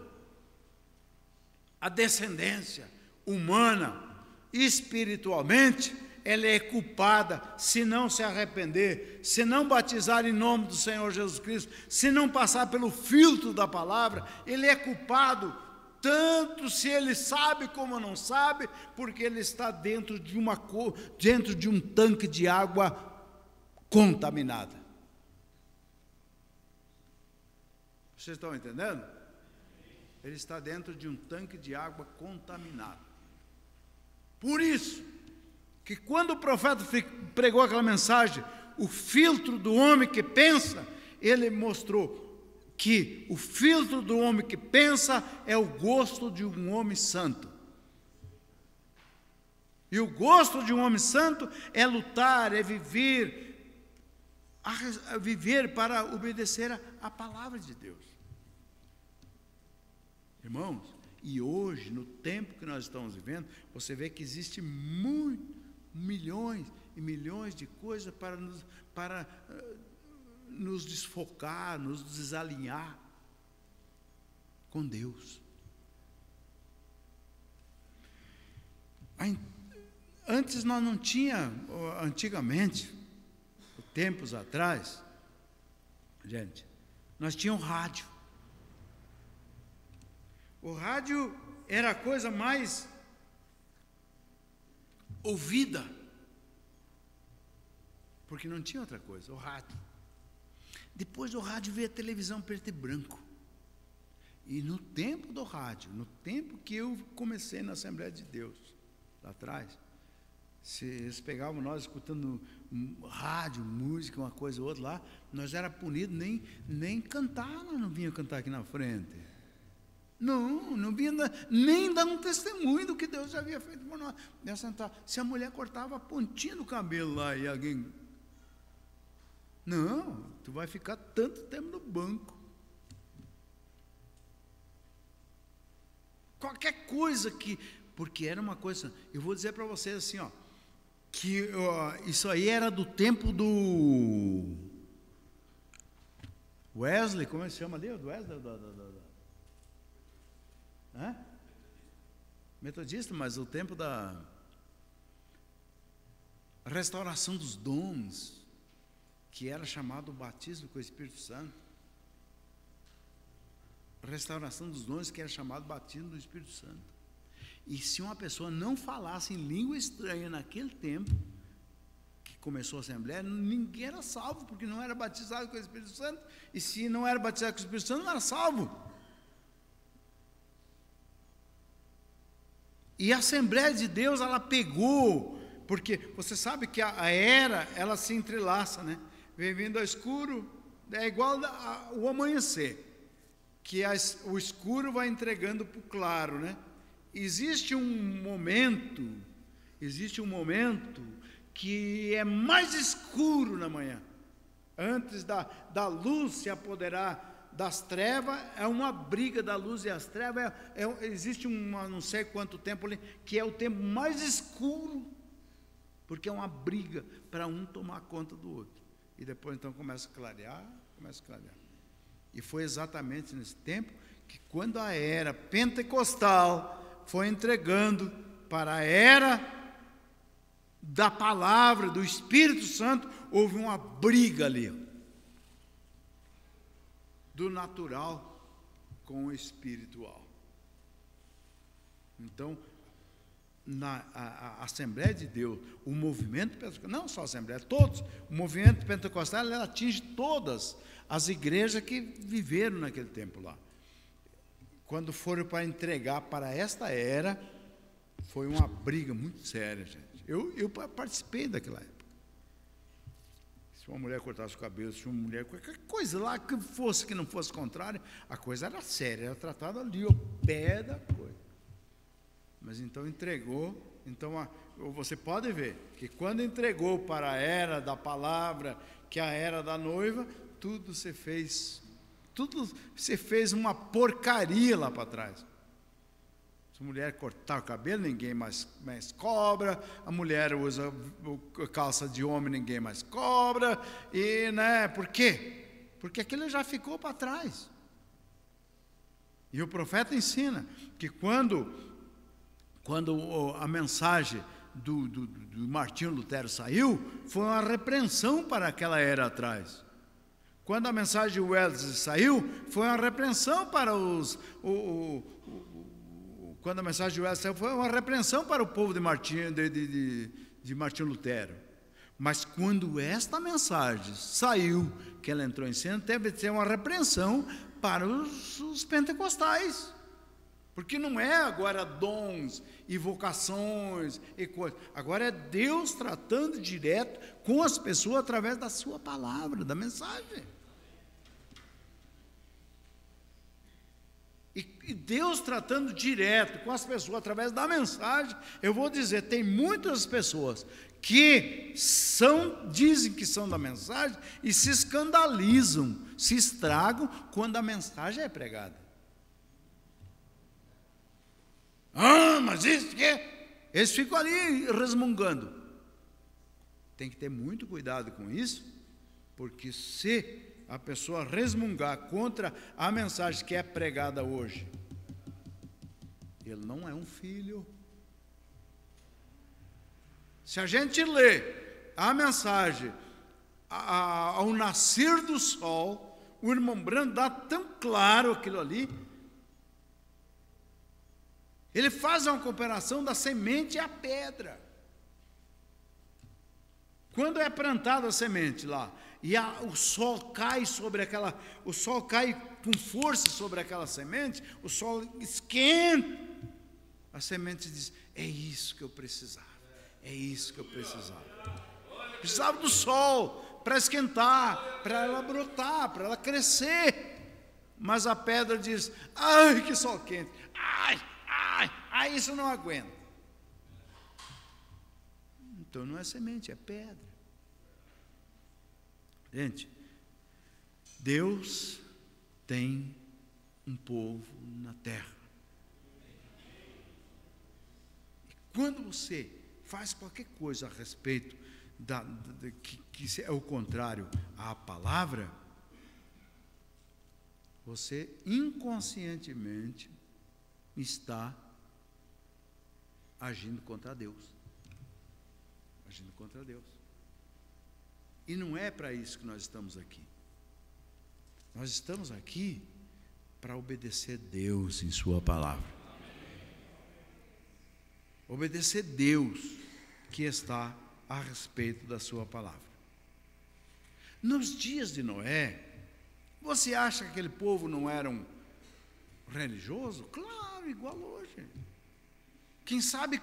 A descendência humana, espiritualmente, ela é culpada se não se arrepender, se não batizar em nome do Senhor Jesus Cristo, se não passar pelo filtro da palavra. Ele é culpado, tanto se ele sabe como não sabe, porque ele está dentro de um tanque de água contaminada. Vocês estão entendendo? Ele está dentro de um tanque de água contaminado. Por isso, que quando o profeta pregou aquela mensagem, o filtro do homem que pensa, ele mostrou que o filtro do homem que pensa é o gosto de um homem santo. E o gosto de um homem santo é lutar, é viver, a viver para obedecer a palavra de Deus. Irmãos, e hoje, no tempo que nós estamos vivendo, você vê que existe milhões e milhões de coisas para nos desfocar, nos desalinhar com Deus. Antes nós não tinha, antigamente, tempos atrás, gente, nós tínhamos rádio. O rádio era a coisa mais ouvida, porque não tinha outra coisa, o rádio. Depois do rádio veio a televisão preto e branco. E no tempo do rádio, no tempo que eu comecei na Assembleia de Deus, lá atrás, se eles pegavam nós escutando rádio, música, uma coisa ou outra lá, nós era punido, nem cantar, nós não vinha cantar aqui na frente. Não vinha nem dar um testemunho do que Deus já havia feito por nós. Se a mulher cortava a pontinha do cabelo lá e alguém... Não, tu vai ficar tanto tempo no banco. Qualquer coisa que... Porque era uma coisa... Eu vou dizer para vocês assim, ó, que isso aí era do tempo do... Wesley, como é que se chama ali? Do Wesley? Metodista, mas o tempo da restauração dos dons, que era chamado batismo com o Espírito Santo. Restauração dos dons, que era chamado batismo do Espírito Santo. E se uma pessoa não falasse em língua estranha naquele tempo, que começou a Assembleia, ninguém era salvo, porque não era batizado com o Espírito Santo, e se não era batizado com o Espírito Santo, não era salvo. E a Assembleia de Deus, ela pegou, porque você sabe que a era, ela se entrelaça, né? Vem vindo ao escuro, é igual o amanhecer, que o escuro vai entregando para o claro, né? Existe um momento que é mais escuro na manhã, antes da luz se apoderar das trevas, é uma briga da luz e as trevas, existe não sei quanto tempo ali, que é o tempo mais escuro, porque é uma briga para um tomar conta do outro, e depois então começa a clarear, e foi exatamente nesse tempo que quando a era pentecostal foi entregando para a era da palavra, do Espírito Santo, houve uma briga ali, do natural com o espiritual. Então, a Assembleia de Deus, o movimento pentecostal, não só a Assembleia, todos, o movimento pentecostal, ele atinge todas as igrejas que viveram naquele tempo lá. Quando foram para entregar para esta era, foi uma briga muito séria, gente. Eu participei daquela época. Se uma mulher cortasse o cabelo, se uma mulher, qualquer coisa lá que fosse, que não fosse contrária, a coisa era séria, era tratada ali, ao pé da coisa. Mas então entregou, então você pode ver que quando entregou para a era da palavra, que é a era da noiva, tudo se fez uma porcaria lá para trás. Se a mulher cortar o cabelo, ninguém mais cobra. A mulher usa calça de homem, ninguém mais cobra. E, né, por quê? Porque aquilo já ficou para trás. E o profeta ensina que quando a mensagem do Martinho Lutero saiu, foi uma repreensão para aquela era atrás. Quando a mensagem de Wesley saiu, foi uma repreensão para quando a mensagem de Wesley saiu, foi uma repreensão para o povo de Martinho Lutero. Mas quando esta mensagem saiu, que ela entrou em cena, teve que ser uma repreensão para os pentecostais. Porque não é agora dons e vocações e coisas. Agora é Deus tratando direto com as pessoas através da sua palavra, da mensagem. E Deus tratando direto com as pessoas através da mensagem, eu vou dizer, tem muitas pessoas que dizem que são da mensagem e se escandalizam, se estragam quando a mensagem é pregada. Mas isso que é? Eles ficam ali resmungando. Tem que ter muito cuidado com isso, porque se a pessoa resmungar contra a mensagem que é pregada hoje, ele não é um filho. Se a gente lê a mensagem ao nascer do sol, o irmão Branco dá tão claro aquilo ali. Ele faz uma comparação da semente à pedra. Quando é plantada a semente lá, e o sol cai sobre aquela, o sol cai com força sobre aquela semente, o sol esquenta, a semente diz: é isso que eu precisava, é isso que eu precisava. Precisava do sol para esquentar, para ela brotar, para ela crescer. Mas a pedra diz: ai, que sol quente, ai, isso não aguenta. Então não é semente, é pedra. Gente, Deus tem um povo na terra. E quando você faz qualquer coisa a respeito que é o contrário à palavra, você inconscientemente está agindo contra Deus. Agindo contra Deus. E não é para isso que nós estamos aqui. Nós estamos aqui para obedecer Deus em sua palavra. Obedecer Deus que está a respeito da sua palavra. Nos dias de Noé, você acha que aquele povo não era um religioso? Claro, igual hoje. Quem sabe,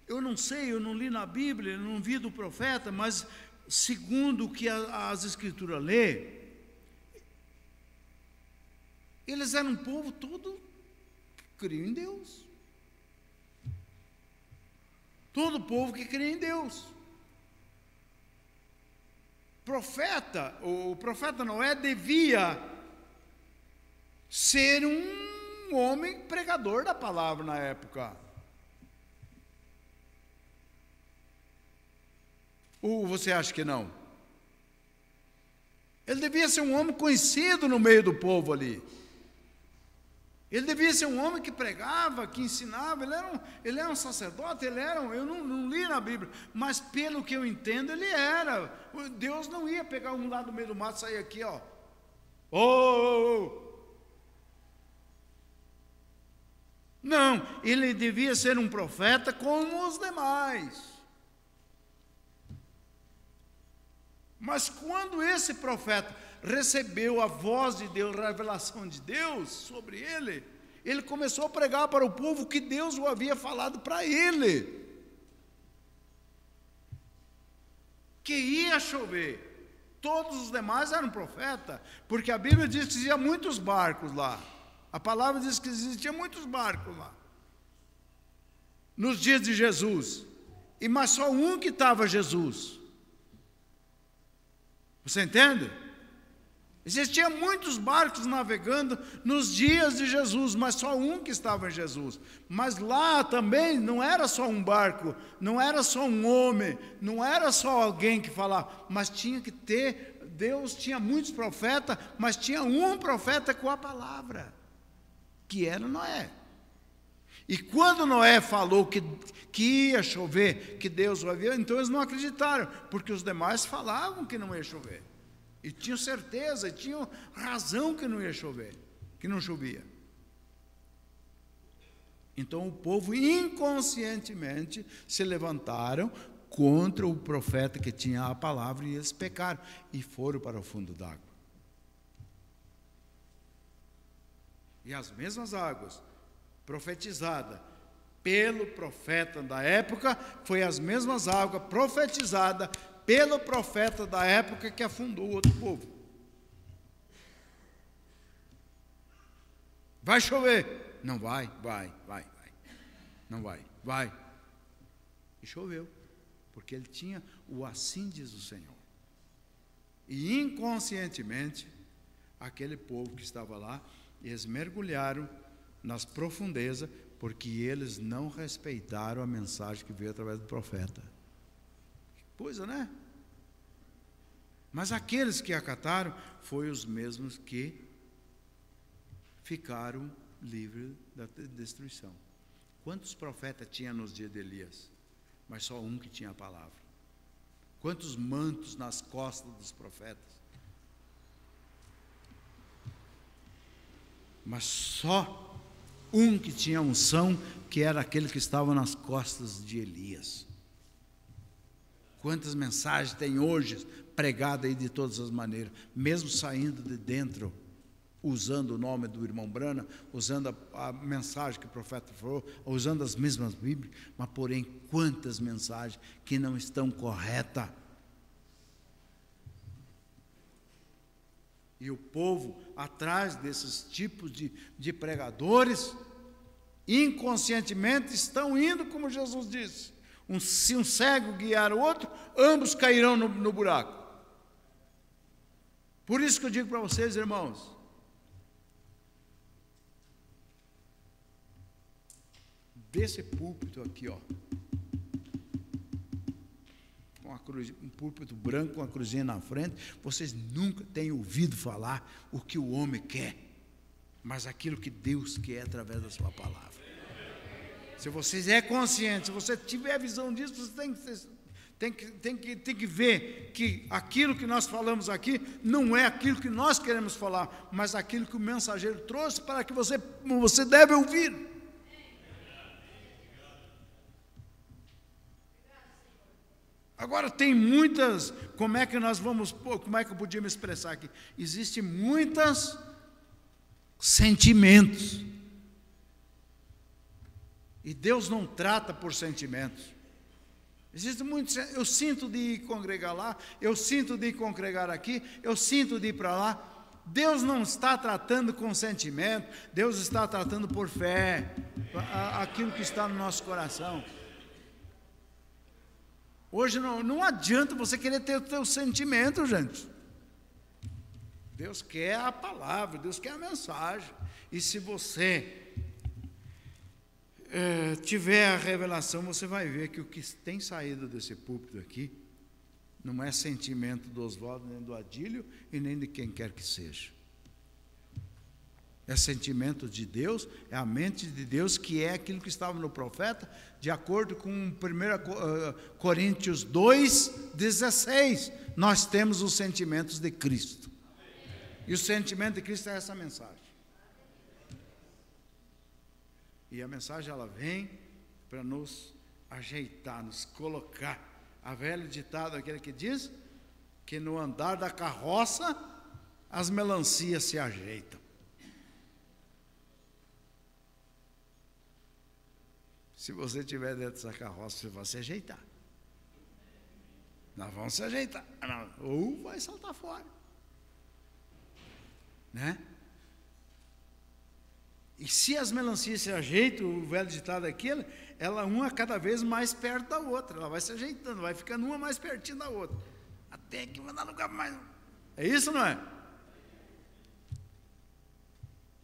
eu não sei, eu não li na Bíblia, eu não vi do profeta, mas segundo o que as Escrituras lê, eles eram um povo todo que cria em Deus. Todo povo que cria em Deus. O profeta Noé devia ser um homem pregador da palavra na época. Ou você acha que não? Ele devia ser um homem conhecido no meio do povo ali. Ele devia ser um homem que pregava, que ensinava. Ele era um sacerdote, eu não li na Bíblia, mas pelo que eu entendo, ele era. Deus não ia pegar um lá do meio do mato e sair aqui, ó. Não, ele devia ser um profeta como os demais. Mas quando esse profeta recebeu a voz de Deus, a revelação de Deus sobre ele, ele começou a pregar para o povo que Deus o havia falado para ele. Que ia chover. Todos os demais eram profetas, porque a Bíblia diz que existiam muitos barcos lá. A palavra diz que existiam muitos barcos lá. Nos dias de Jesus. Mas só um que estava Jesus. Você entende? Existiam muitos barcos navegando nos dias de Jesus, mas só um que estava em Jesus. Mas lá também não era só um barco, não era só um homem, não era só alguém que falava, mas tinha que ter, Deus tinha muitos profetas, mas tinha um profeta com a palavra, que era Noé. E quando Noé falou que ia chover, que Deus o havia, então eles não acreditaram, porque os demais falavam que não ia chover. E tinham certeza, e tinham razão que não ia chover, que não chovia. Então o povo inconscientemente se levantaram contra o profeta que tinha a palavra e eles pecaram e foram para o fundo d'água. E as mesmas águas profetizada pelo profeta da época, foi as mesmas águas profetizadas pelo profeta da época que afundou o outro povo. Vai chover? Não vai. Não vai. E choveu, porque ele tinha o assim diz o Senhor. E inconscientemente, aquele povo que estava lá, eles mergulharam nas profundezas, porque eles não respeitaram a mensagem que veio através do profeta. Que coisa, né? Mas aqueles que acataram, foram os mesmos que ficaram livres da destruição. Quantos profetas tinha nos dias de Elias? Mas só um que tinha a palavra. Quantos mantos nas costas dos profetas? Mas só um que tinha unção, que era aquele que estava nas costas de Elias. Quantas mensagens tem hoje pregadas aí de todas as maneiras, mesmo saindo de dentro, usando o nome do irmão Brana, usando a mensagem que o profeta falou, usando as mesmas Bíblias, mas porém quantas mensagens que não estão corretas. E o povo, atrás desses tipos de pregadores, inconscientemente estão indo, como Jesus disse, se um cego guiar o outro, ambos cairão no buraco. Por isso que eu digo para vocês, irmãos, desse púlpito aqui, ó, com um púlpito branco, com a cruzinha na frente, vocês nunca têm ouvido falar o que o homem quer, mas aquilo que Deus quer através da sua palavra. Se vocês é consciente, se você tiver visão disso, você tem que ver que aquilo que nós falamos aqui não é aquilo que nós queremos falar, mas aquilo que o mensageiro trouxe para que você deve ouvir. Agora tem muitas, como é que eu podia me expressar aqui? Existem muitos sentimentos. E Deus não trata por sentimentos. Existem muitos, eu sinto de ir congregar lá, eu sinto de ir congregar aqui, eu sinto de ir para lá. Deus não está tratando com sentimento, Deus está tratando por fé, aquilo que está no nosso coração. Hoje não adianta você querer ter o seu sentimento, gente. Deus quer a palavra, Deus quer a mensagem. E se você tiver a revelação, você vai ver que o que tem saído desse púlpito aqui não é sentimento do Oswaldo, nem do Adílio e nem de quem quer que seja. É sentimento de Deus, é a mente de Deus, que é aquilo que estava no profeta, de acordo com 1 Coríntios 2,16. Nós temos os sentimentos de Cristo. E o sentimento de Cristo é essa mensagem. E a mensagem, ela vem para nos ajeitar, nos colocar. A velha ditado, aquele que diz que no andar da carroça as melancias se ajeitam. Se você estiver dentro dessa carroça, você vai se ajeitar. Nós vamos se ajeitar. Ou vai saltar fora. Né? E se as melancias se ajeitam, o velho ditado aqui, ela uma cada vez mais perto da outra. Ela vai se ajeitando, vai ficando uma mais pertinho da outra. Até que vai dar lugar mais. É isso, não é?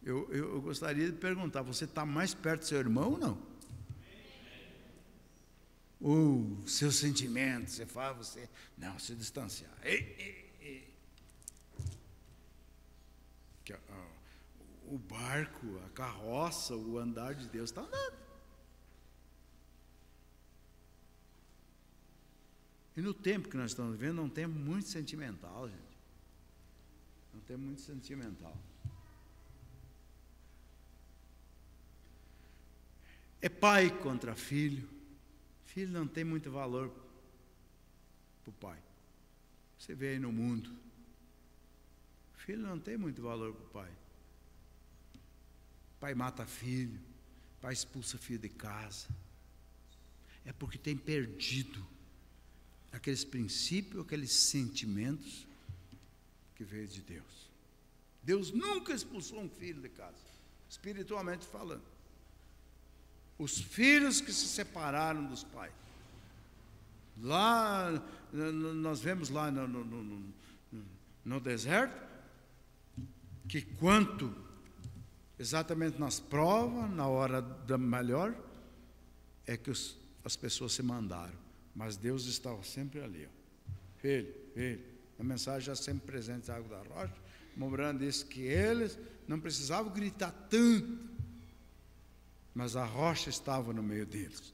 Eu gostaria de perguntar, você está mais perto do seu irmão ou não? Ou seus sentimentos, você fala, você... Não, se distanciar. O barco, a carroça, o andar de Deus está andando. E no tempo que nós estamos vivendo, não tem muito sentimental, gente. Não tem muito sentimental. É pai contra filho. Filho não tem muito valor para o pai. Você vê aí no mundo. Filho não tem muito valor para o pai. Pai mata filho, pai expulsa filho de casa. É porque tem perdido aqueles princípios, aqueles sentimentos que veio de Deus. Deus nunca expulsou um filho de casa, espiritualmente falando. Os filhos que se separaram dos pais. Lá, nós vemos lá no deserto, que quanto exatamente nas provas, na hora da melhor, é que as pessoas se mandaram. Mas Deus estava sempre ali. Ó. Filho, a mensagem já sempre presente, água da rocha. Mombrando disse que eles não precisavam gritar tanto, mas a rocha estava no meio deles.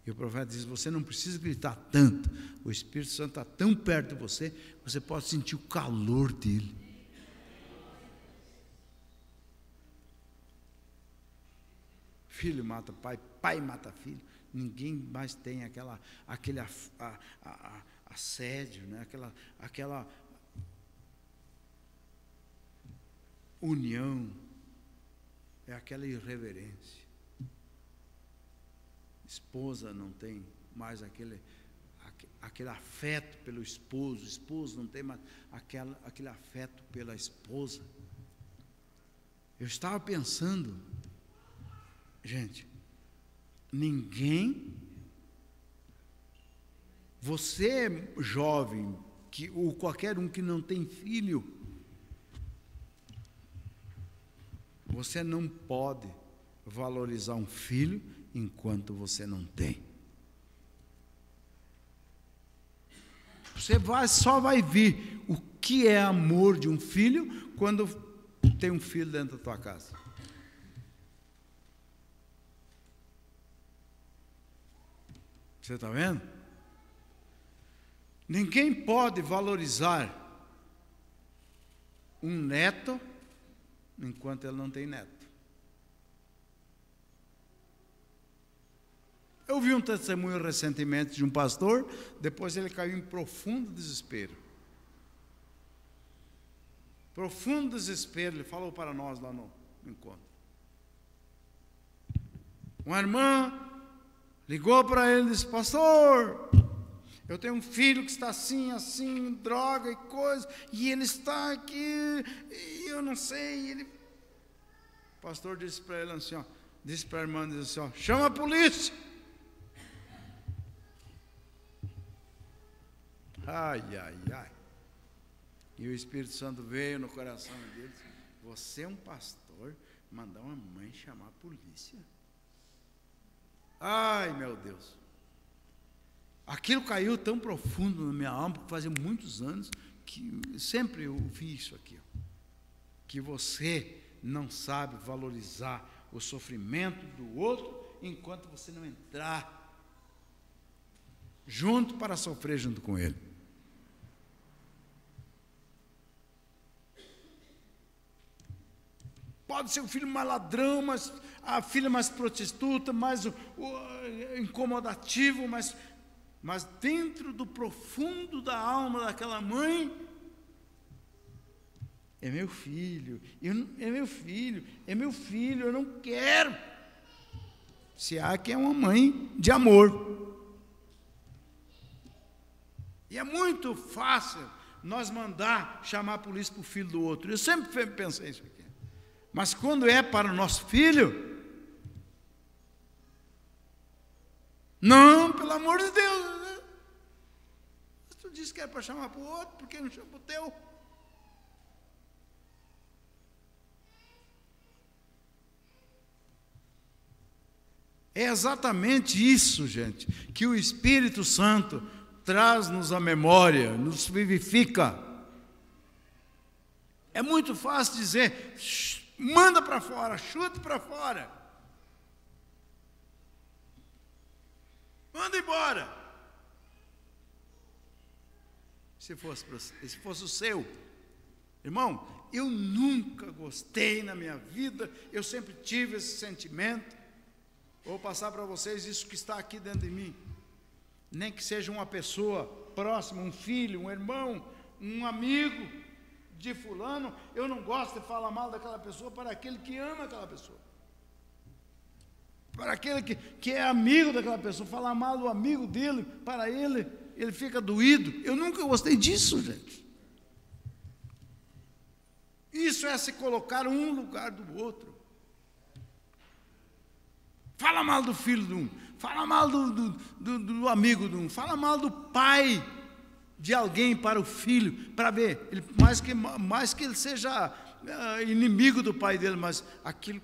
E o profeta diz, você não precisa gritar tanto, o Espírito Santo está tão perto de você, você pode sentir o calor dele. Filho mata pai, pai mata filho. Ninguém mais tem a assédio, né? Aquela união, é aquela irreverência. Esposa não tem mais aquele afeto pelo esposo, o esposo não tem mais aquele afeto pela esposa. Eu estava pensando, gente, você jovem, ou qualquer um que não tem filho, você não pode valorizar um filho enquanto você não tem. Você só vai ver o que é amor de um filho quando tem um filho dentro da tua casa. Você está vendo? Ninguém pode valorizar um neto enquanto ele não tem neto. Eu vi um testemunho recentemente de um pastor, depois ele caiu em profundo desespero. Profundo desespero, ele falou para nós lá no encontro. Uma irmã ligou para ele e disse: pastor, eu tenho um filho que está assim, assim, droga e coisa, e ele está aqui, e eu não sei. O pastor disse para ele assim, ó, disse para a irmã, disse assim, ó, chama a polícia. Ai, ai, ai. E o Espírito Santo veio no coração dele, disse: você é um pastor, mandar uma mãe chamar a polícia? Ai, meu Deus. Aquilo caiu tão profundo na minha alma, porque fazia muitos anos que sempre eu ouvi isso aqui, ó, que você não sabe valorizar o sofrimento do outro enquanto você não entrar junto para sofrer junto com ele. Pode ser o filho mais ladrão, mas a filha mais prostituta, mais incomodativo, mas dentro do profundo da alma daquela mãe, é meu filho, é meu filho, é meu filho, eu não quero. Se há que é uma mãe de amor. E é muito fácil nós mandar chamar a polícia para o filho do outro. Eu sempre pensei isso aqui. Mas quando é para o nosso filho, não, pelo amor de Deus, né? Tu disse que era para chamar para o outro, por que não chama para o teu? É exatamente isso, gente, que o Espírito Santo traz-nos à memória, nos vivifica. É muito fácil dizer, manda para fora, chuta para fora. Manda embora. Se fosse o seu. Irmão, eu nunca gostei na minha vida, eu sempre tive esse sentimento. Vou passar para vocês isso que está aqui dentro de mim. Nem que seja uma pessoa próxima, um filho, um irmão, um amigo de fulano, eu não gosto de falar mal daquela pessoa para aquele que ama aquela pessoa. Para aquele que é amigo daquela pessoa, falar mal do amigo dele, para ele fica doído. Eu nunca gostei disso, gente. Isso é se colocar um no lugar do outro. Fala mal do filho de um, fala mal do amigo de um, fala mal do pai de alguém para o filho, para ver, mais que ele seja inimigo do pai dele, mas aquilo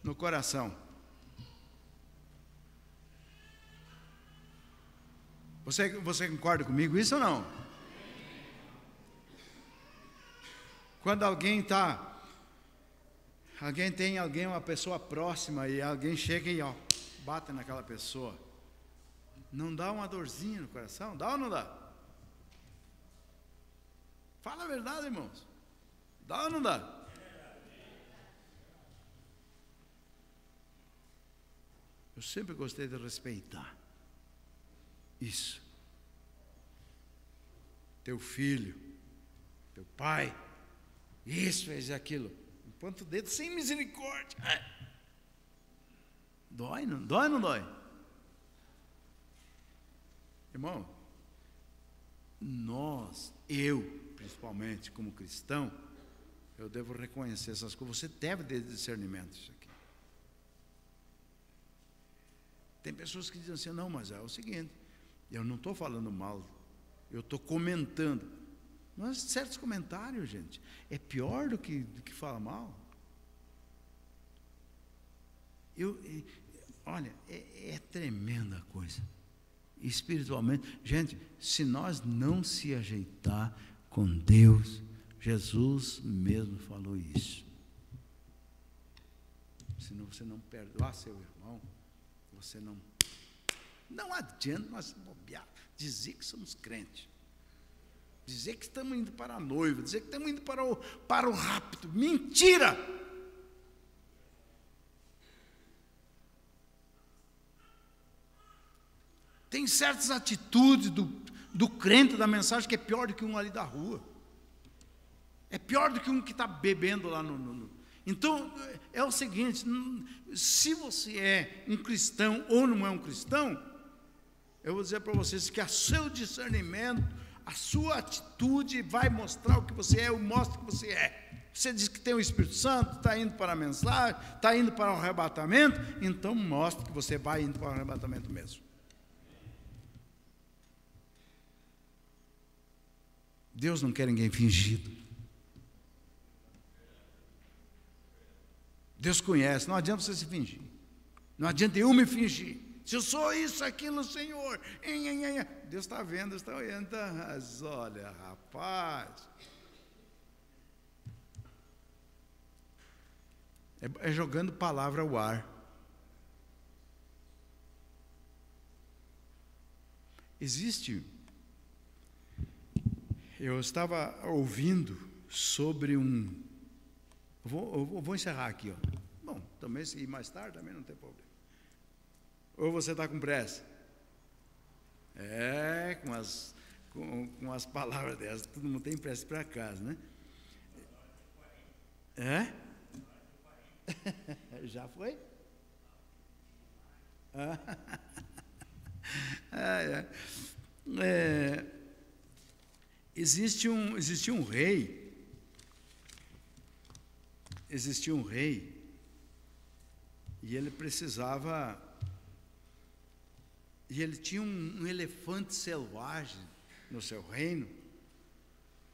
no coração. Você concorda comigo isso ou não? Quando uma pessoa próxima e alguém chega e bate naquela pessoa, não dá uma dorzinha no coração? Dá ou não dá? Fala a verdade, irmãos. Dá ou não dá? Eu sempre gostei de respeitar. Isso. Teu filho, teu pai, isso, fez aquilo. Aponta o dedo sem misericórdia. Dói, não dói, não dói? Irmão, eu, principalmente como cristão, eu devo reconhecer essas coisas. Você deve ter discernimento disso aqui. Tem pessoas que dizem assim, não, mas é o seguinte, eu não estou falando mal, eu estou comentando. Mas certos comentários, gente, é pior do que falar mal. Olha, é tremenda a coisa. Espiritualmente, gente, se nós não se ajeitar com Deus, Jesus mesmo falou isso. Se você não perdoar seu irmão, você não adianta nós bobear, dizer que somos crentes, dizer que estamos indo para a noiva, dizer que estamos indo para o rapto. Mentira! Tem certas atitudes do crente da mensagem que é pior do que um ali da rua. É pior do que um que está bebendo lá Então, é o seguinte, se você é um cristão ou não é um cristão, eu vou dizer para vocês que o seu discernimento, a sua atitude vai mostrar o que você é, ou mostra o que você é. Você diz que tem o Espírito Santo, está indo para a mensagem, está indo para o arrebatamento, então mostra que você vai indo para o arrebatamento mesmo. Deus não quer ninguém fingido. Deus conhece, não adianta você se fingir. Não adianta eu me fingir. Se eu sou isso, aquilo, Senhor. Deus está vendo, Deus está olhando. Mas olha, rapaz. É jogando palavra ao ar. Eu estava ouvindo sobre vou encerrar aqui, ó. Bom, também se ir mais tarde também não tem problema. Ou você está com pressa? Com as palavras dessas, todo mundo tem pressa para casa, né? Já foi? Existia um rei, e ele tinha um elefante selvagem no seu reino,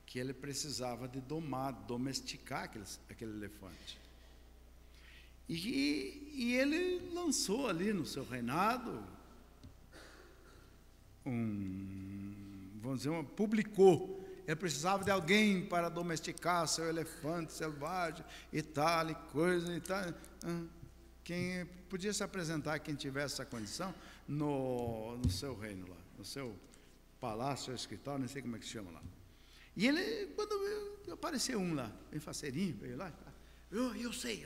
que ele precisava de domesticar aquele elefante. E ele lançou ali no seu reinado, publicou. Ele precisava de alguém para domesticar seu elefante selvagem e tal, e coisa e tal. Quem podia se apresentar, quem tivesse essa condição, no seu reino lá, no seu palácio, seu escritório, não sei como é que se chama lá. E ele, quando apareceu um lá, bem faceirinho, veio lá, eu sei.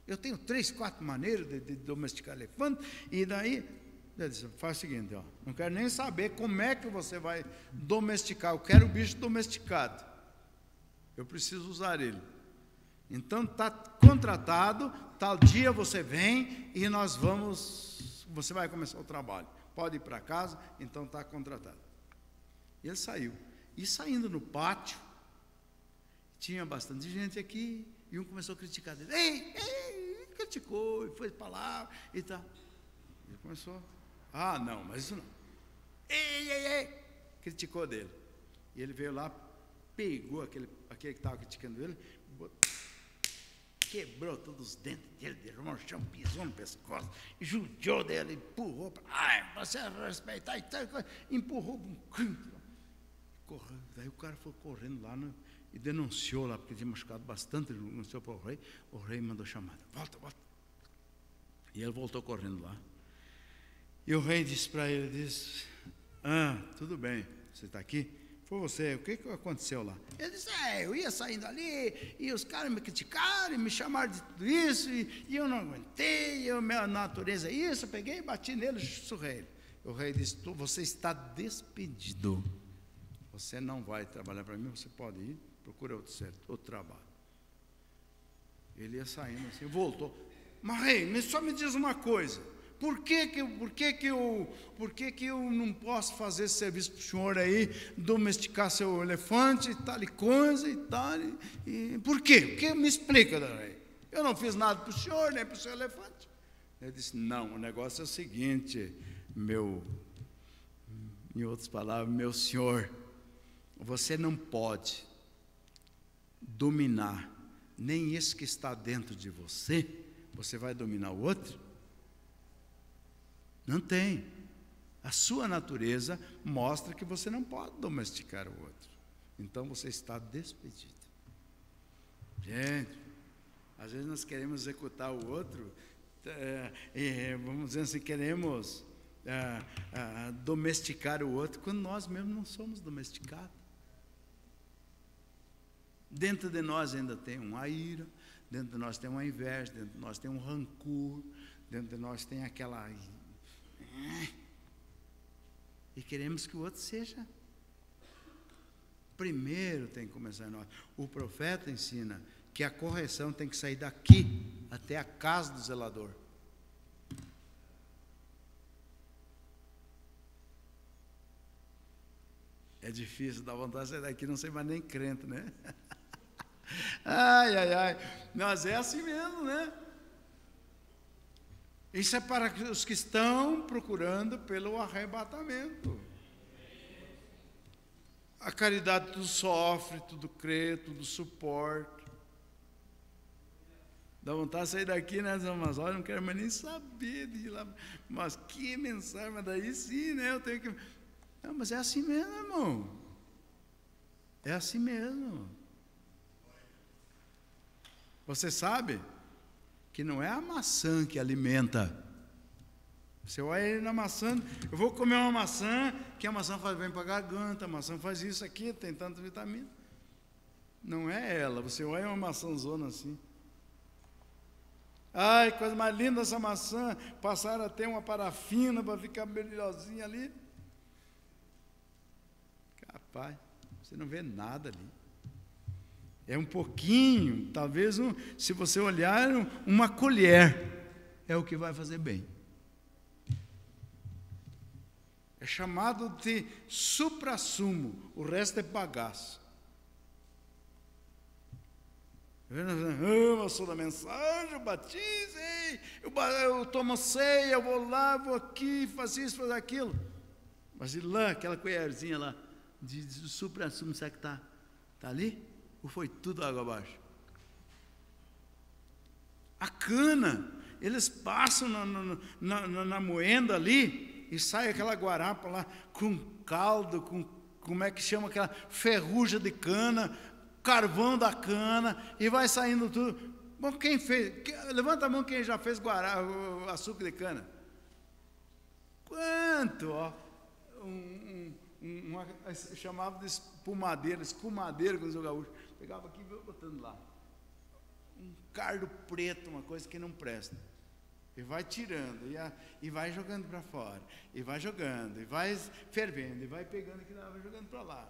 Eu tenho 3, 4 maneiras de domesticar elefante, e daí ele disse, faz o seguinte, ó, não quero nem saber como é que você vai domesticar, eu quero o bicho domesticado, eu preciso usar ele. Então está contratado, tal dia você vem e você vai começar o trabalho, pode ir para casa, então está contratado. E ele saiu, e saindo no pátio, tinha bastante gente aqui, e um começou a criticar ele, criticou, e foi para lá, e tal. Ele começou, não, mas isso não. Criticou dele. E ele veio lá, pegou aquele que estava criticando ele, quebrou todos os dentes dele, derrubou no chão, pisou no pescoço, judiou dele, empurrou, você respeitar, empurrou para um canto. Daí o cara foi correndo lá e denunciou lá, porque tinha machucado bastante no seu rei. O rei mandou chamada, volta. E ele voltou correndo lá. E o rei disse para ele, tudo bem, você está aqui, Foi você, o que aconteceu lá? Ele disse, eu ia saindo ali, e os caras me criticaram, e me chamaram de tudo isso, e eu não aguentei, minha natureza é isso, eu peguei, bati nele, surrei ele. O rei disse, você está despedido, você não vai trabalhar para mim, você pode ir, procura outro trabalho. Ele ia saindo assim, voltou, mas rei, só me diz uma coisa, por que eu não posso fazer esse serviço para o senhor aí, domesticar seu elefante e tal e coisa e tal, por quê? Porque me explica, rei, eu não fiz nada para o senhor, nem para o seu elefante. Ele disse, não, o negócio é o seguinte, em outras palavras, meu senhor, você não pode dominar nem esse que está dentro de você, você vai dominar o outro? Não tem. A sua natureza mostra que você não pode domesticar o outro. Então você está despedido. Gente, às vezes nós queremos executar o outro, vamos dizer assim, queremos domesticar o outro, quando nós mesmos não somos domesticados. Dentro de nós ainda tem uma ira, dentro de nós tem uma inveja, dentro de nós tem um rancor, dentro de nós tem aquela... E queremos que o outro seja. Primeiro tem que começar em nós. O profeta ensina que a correção tem que sair daqui até a casa do zelador. É difícil, dá vontade de sair daqui, não sei mais nem crente, né? Ai, mas é assim mesmo, né? Isso é para os que estão procurando pelo arrebatamento. A caridade tudo sofre, tudo crê, tudo suporta. Dá vontade de sair daqui, né? Mas olha, não quero mais nem saber de ir lá. Mas que mensagem, mas daí sim, né? Eu tenho que... Não, mas é assim mesmo, irmão. É assim mesmo. Você sabe que não é a maçã que alimenta. Você olha na maçã, eu vou comer uma maçã, que a maçã faz bem para a garganta, a maçã faz isso aqui, tem tanta vitamina. Não é ela, você olha uma maçãzona assim. Ai, coisa mais linda essa maçã, passaram a ter uma parafina para ficar brilhosinha ali. Capaz, você não vê nada ali. É um pouquinho, talvez, se você olhar, uma colher, é o que vai fazer bem. É chamado de suprassumo, o resto é bagaço. Eu sou da mensagem, eu batizei, eu tomo ceia, eu vou lá, vou aqui, faço isso, faço aquilo. Mas e lá, aquela colherzinha lá, de suprassumo, será que está ali? Ou foi tudo água abaixo? A cana, eles passam na moenda ali, e sai aquela guarapa lá, com caldo, como é que chama aquela ferrugem de cana, carvão da cana, e vai saindo tudo. Bom, quem fez? Levanta a mão quem já fez açúcar de cana. Quanto? Ó, chamava de espumadeira quando os gaúchos. Pegava aqui e botando lá. Um cardo preto, uma coisa que não presta. E vai tirando, e vai jogando para fora, e vai jogando, e vai fervendo, e vai pegando aqui, vai jogando para lá.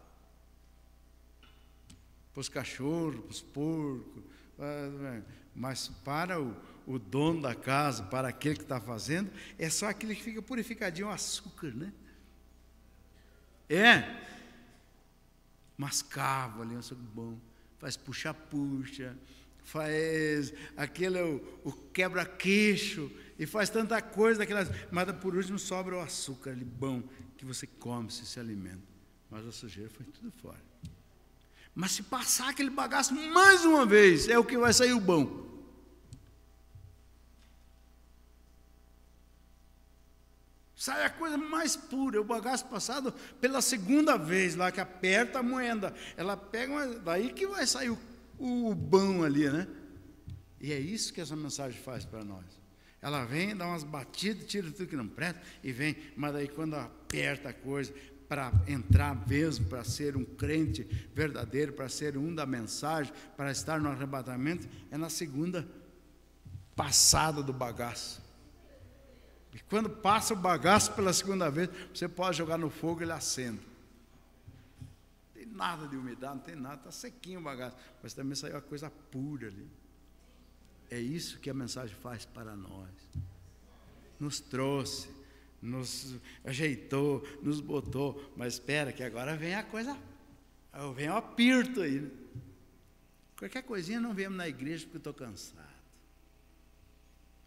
Para os cachorros, para os porcos, mas para o dono da casa, para aquele que está fazendo, é só aquele que fica purificadinho, o açúcar, né? Mascavo ali, um açúcar bom, faz puxa-puxa, faz aquele, o quebra-queixo, e faz tanta coisa, mas por último sobra o açúcar ali bom, que você come, você se alimenta. Mas a sujeira foi tudo fora. Mas se passar aquele bagaço mais uma vez, é o que vai sair o bom. Sai a coisa mais pura, o bagaço passado pela segunda vez, lá que aperta a moenda, ela pega, daí que vai sair o bom ali, né? E é isso que essa mensagem faz para nós. Ela vem, dá umas batidas, tira tudo que não presta, e vem, mas daí quando aperta a coisa, para entrar mesmo, para ser um crente verdadeiro, para ser um da mensagem, para estar no arrebatamento, é na segunda passada do bagaço. E quando passa o bagaço pela segunda vez, você pode jogar no fogo e ele acende. Não tem nada de umidade, não tem nada, está sequinho o bagaço, mas também saiu uma coisa pura ali. É isso que a mensagem faz para nós. Nos trouxe, nos ajeitou, nos botou, mas espera que agora vem a coisa, vem o aperto aí, né? Qualquer coisinha não viemos na igreja porque estou cansado.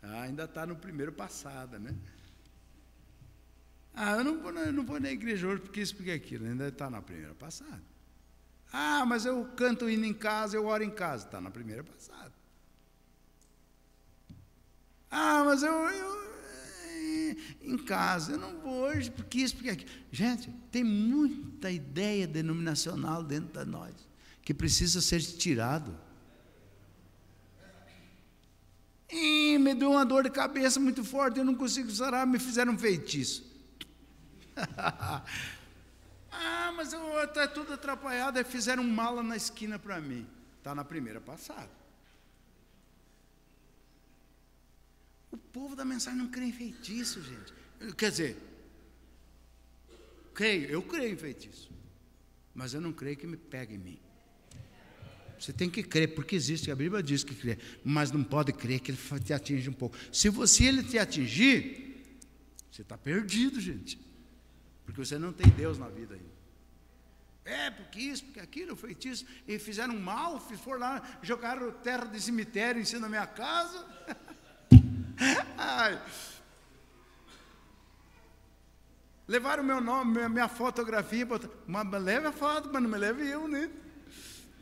Ainda está no primeiro passada, né? Eu não vou na igreja hoje porque isso, porque aquilo, ainda está na primeira passada. Mas eu canto hino em casa, eu oro em casa, está na primeira passada. Mas eu em casa, eu não vou hoje porque isso, porque aquilo. Gente, tem muita ideia denominacional dentro de nós, que precisa ser tirado. Me deu uma dor de cabeça muito forte, eu não consigo sarar, me fizeram um feitiço. Mas está tudo atrapalhado, aí fizeram um mala na esquina para mim. Está na primeira passada. O povo da mensagem não crê em feitiço, gente. Quer dizer, eu creio em feitiço, mas eu não creio que me pegue em mim. Você tem que crer, porque existe, a Bíblia diz que crê, mas não pode crer que ele te atinge um pouco. Se ele te atingir, você está perdido, gente, porque você não tem Deus na vida ainda. Porque isso, porque aquilo, feitiço, e fizeram mal, foram lá, jogaram terra de cemitério em cima da minha casa. Levaram meu nome, minha fotografia, mas leve a foto, mas não me leve eu, né?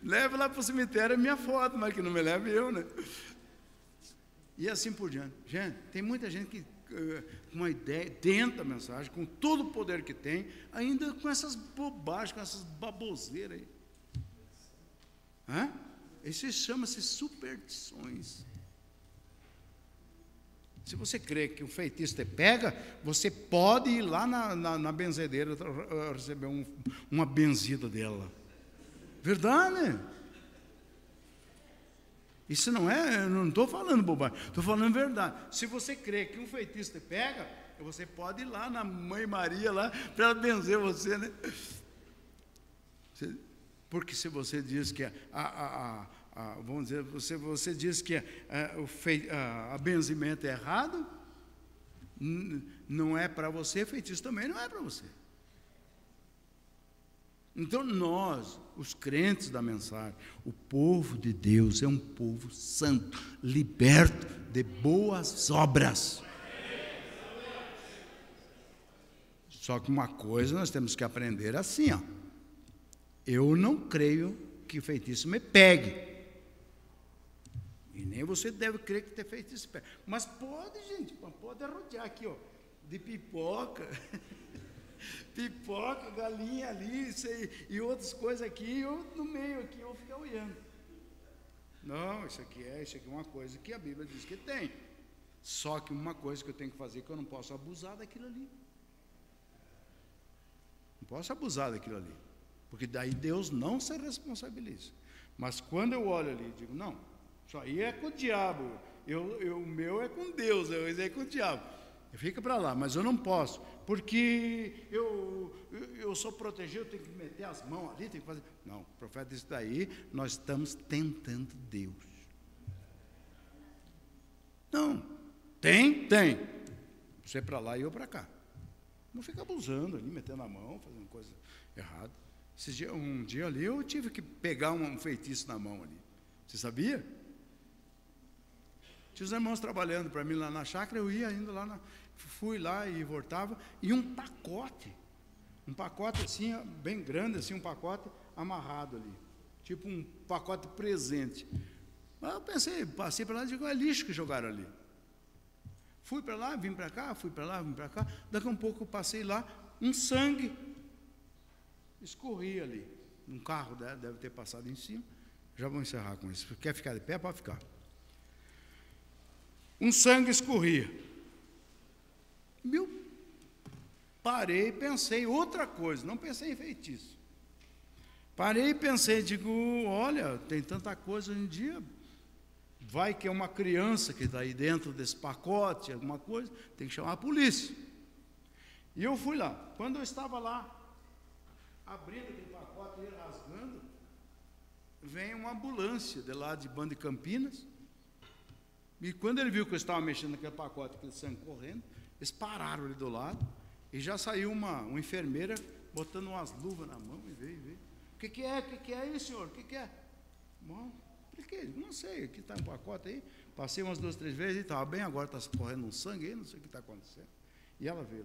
Leve lá para o cemitério a minha foto, mas que não me leve eu, né? E assim por diante. Gente, tem muita gente que com uma ideia, dentro da mensagem, com todo o poder que tem, ainda com essas bobagens, com essas baboseiras aí. Isso chama-se superstições. Se você crê que o feitiço te pega, você pode ir lá na benzedeira receber uma benzida dela. Verdade? Isso não é, eu não estou falando bobagem, estou falando verdade. Se você crê que um feitiço te pega, você pode ir lá na Mãe Maria lá para ela benzer você, né? Porque se você diz que vamos dizer, se você diz que a benzimento é errado, não é para você, feitiço também não é para você. Então nós, os crentes da mensagem, o povo de Deus é um povo santo, liberto de boas obras. Só que uma coisa nós temos que aprender assim, eu não creio que feitiço me pegue. E nem você deve crer que ter feitiço pegue. Mas pode, gente, pode rodear aqui, de pipoca. Pipoca, galinha ali, e outras coisas aqui, eu no meio aqui, eu vou ficar olhando. Não, isso aqui é uma coisa que a Bíblia diz que tem. Só que uma coisa que eu tenho que fazer, que eu não posso abusar daquilo ali. Não posso abusar daquilo ali. Porque daí Deus não se responsabiliza. Mas quando eu olho ali e digo, não, isso aí é com o diabo, o meu é com Deus, esse é com o diabo. Fica para lá, mas eu não posso, porque eu sou protegido, eu tenho que meter as mãos ali, tenho que fazer. Não, o profeta disse daí, nós estamos tentando Deus. Não, tem. Você para lá e eu para cá. Não fica abusando ali, metendo a mão, fazendo coisa errada. Um dia ali eu tive que pegar um feitiço na mão ali. Você sabia? Tinha os irmãos trabalhando para mim lá na chácara, eu ia indo lá, fui lá e voltava, e um pacote assim, bem grande, assim, um pacote amarrado ali, tipo um pacote presente. Mas eu pensei, passei para lá e digo, é lixo que jogaram ali. Fui para lá, vim para cá, fui para lá, vim para cá, daqui a um pouco eu passei lá, um sangue escorria ali, um carro deve ter passado em cima. Já vou encerrar com isso. Quer ficar de pé? Pode ficar. Um sangue escorria. parei e pensei outra coisa, não pensei em feitiço. Parei e pensei, digo, olha, tem tanta coisa hoje em dia, vai que é uma criança que está aí dentro desse pacote, alguma coisa, tem que chamar a polícia. E eu fui lá. Quando eu estava lá, abrindo aquele pacote e rasgando, vem uma ambulância de lá de Banda de Campinas, e quando ele viu que eu estava mexendo naquele pacote, aquele sangue correndo, eles pararam ali do lado, e já saiu uma enfermeira botando umas luvas na mão, e veio. O que é aí, senhor? O que é? Bom, por quê? Não sei, aqui está um pacote aí. Passei umas 2, 3 vezes e estava bem, agora está correndo um sangue aí, não sei o que está acontecendo. E ela veio.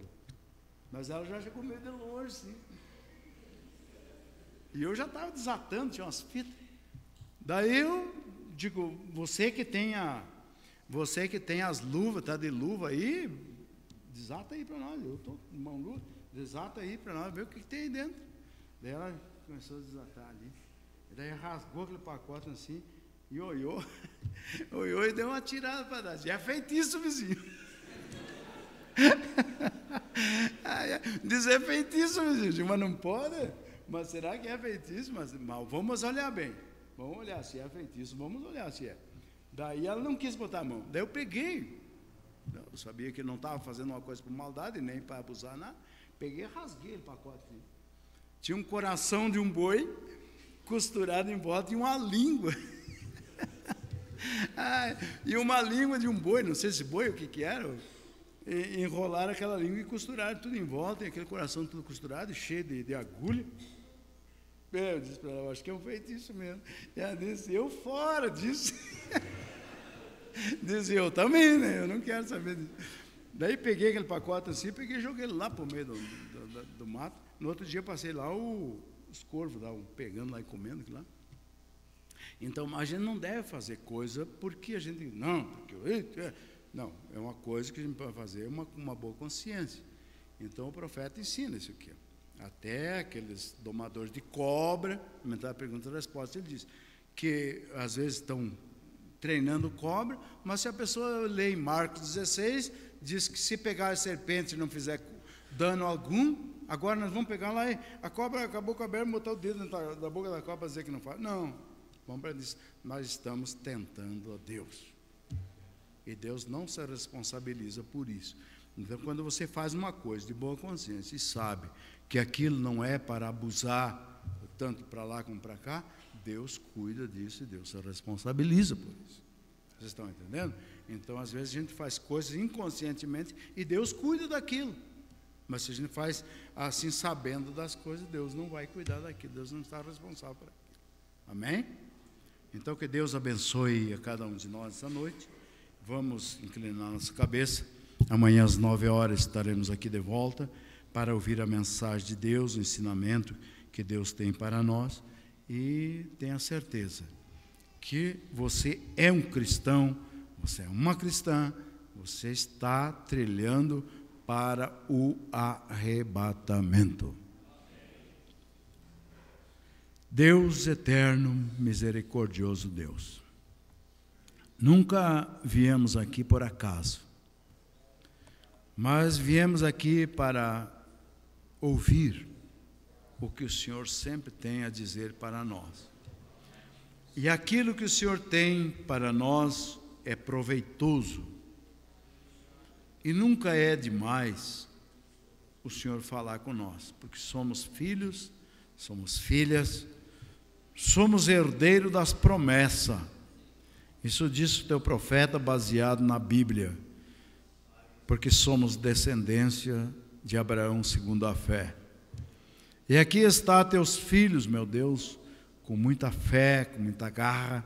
Mas ela já chegou meio de longe, sim. E eu já estava desatando, tinha umas fitas. Daí eu digo, você que tem as luvas, está de luva aí, desata aí para nós. Eu estou de mão luva, desata aí para nós, ver o que tem aí dentro. Daí ela começou a desatar ali. E daí rasgou aquele pacote assim, e olhou e deu uma tirada para dar. Já é feitiço, vizinho. Dizer feitiço, vizinho, mas não pode. Mas será que é feitiço? Mas vamos olhar bem. Vamos olhar se é feitiço, vamos olhar se é. Daí ela não quis botar a mão. Daí eu peguei. Eu sabia que não estava fazendo uma coisa por maldade, nem para abusar nada. Peguei e rasguei o pacote. Tinha um coração de um boi costurado em volta e uma língua. E uma língua de um boi, não sei se boi, o que era. E enrolaram aquela língua e costuraram tudo em volta, e aquele coração tudo costurado, cheio de agulha. Eu disse para ela, acho que é um feitiço mesmo. E ela disse, eu fora disso. Disse, eu também, né? Eu não quero saber disso. Daí peguei aquele pacote assim, peguei e joguei ele lá para o meio do mato. No outro dia passei lá, os corvos estavam pegando lá e comendo aquilo lá. Então, a gente não deve fazer coisa porque a gente, não, é uma coisa que a gente pode fazer com uma boa consciência. Então, o profeta ensina isso aqui. Até aqueles domadores de cobra, aumentar a pergunta e a resposta, ele diz que às vezes estão treinando cobra, mas se a pessoa lê em Marcos 16, diz que se pegar a serpente e não fizer dano algum, agora nós vamos pegar lá e a cobra acabou com a boca, botar o dedo da boca da cobra e dizer que não faz. Não, vamos para isso. Nós estamos tentando a Deus. E Deus não se responsabiliza por isso. Então, quando você faz uma coisa de boa consciência e sabe que aquilo não é para abusar, tanto para lá como para cá, Deus cuida disso e Deus se responsabiliza por isso. Vocês estão entendendo? Então, às vezes, a gente faz coisas inconscientemente e Deus cuida daquilo. Mas se a gente faz assim, sabendo das coisas, Deus não vai cuidar daquilo, Deus não está responsável por aquilo. Amém? Então, que Deus abençoe a cada um de nós essa noite. Vamos inclinar nossa cabeça. Amanhã às 9 horas estaremos aqui de volta para ouvir a mensagem de Deus, o ensinamento que Deus tem para nós. E tenha certeza que você é um cristão, você é uma cristã, você está trilhando para o arrebatamento. Deus eterno, misericordioso Deus, nunca viemos aqui por acaso, mas viemos aqui para ouvir o que o Senhor sempre tem a dizer para nós. E aquilo que o Senhor tem para nós é proveitoso. E nunca é demais o Senhor falar com nós, porque somos filhos, somos filhas, somos herdeiros das promessas. Isso diz o teu profeta baseado na Bíblia, porque somos descendência de Abraão segundo a fé. E aqui está teus filhos, meu Deus, com muita fé, com muita garra,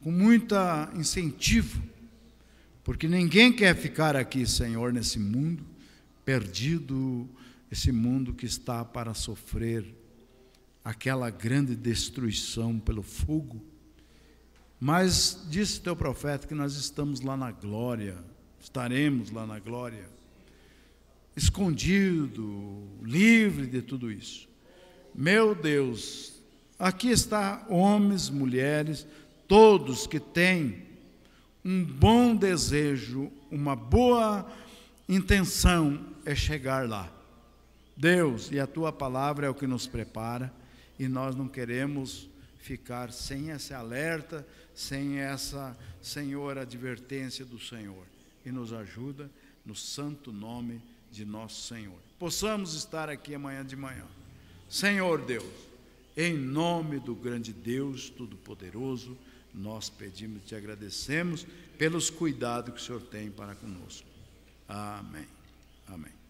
com muito incentivo, porque ninguém quer ficar aqui, Senhor, nesse mundo perdido, esse mundo que está para sofrer aquela grande destruição pelo fogo. Mas disse teu profeta que nós estamos lá na glória, estaremos lá na glória, escondido, livre de tudo isso. Meu Deus, aqui está homens, mulheres, todos que têm um bom desejo, uma boa intenção é chegar lá. Deus, e a Tua palavra é o que nos prepara, e nós não queremos ficar sem esse alerta, sem essa, Senhor, advertência do Senhor. E nos ajuda no santo nome de nosso Senhor. Possamos estar aqui amanhã de manhã. Senhor Deus, em nome do grande Deus Todo-Poderoso, nós pedimos e te agradecemos pelos cuidados que o Senhor tem para conosco. Amém. Amém.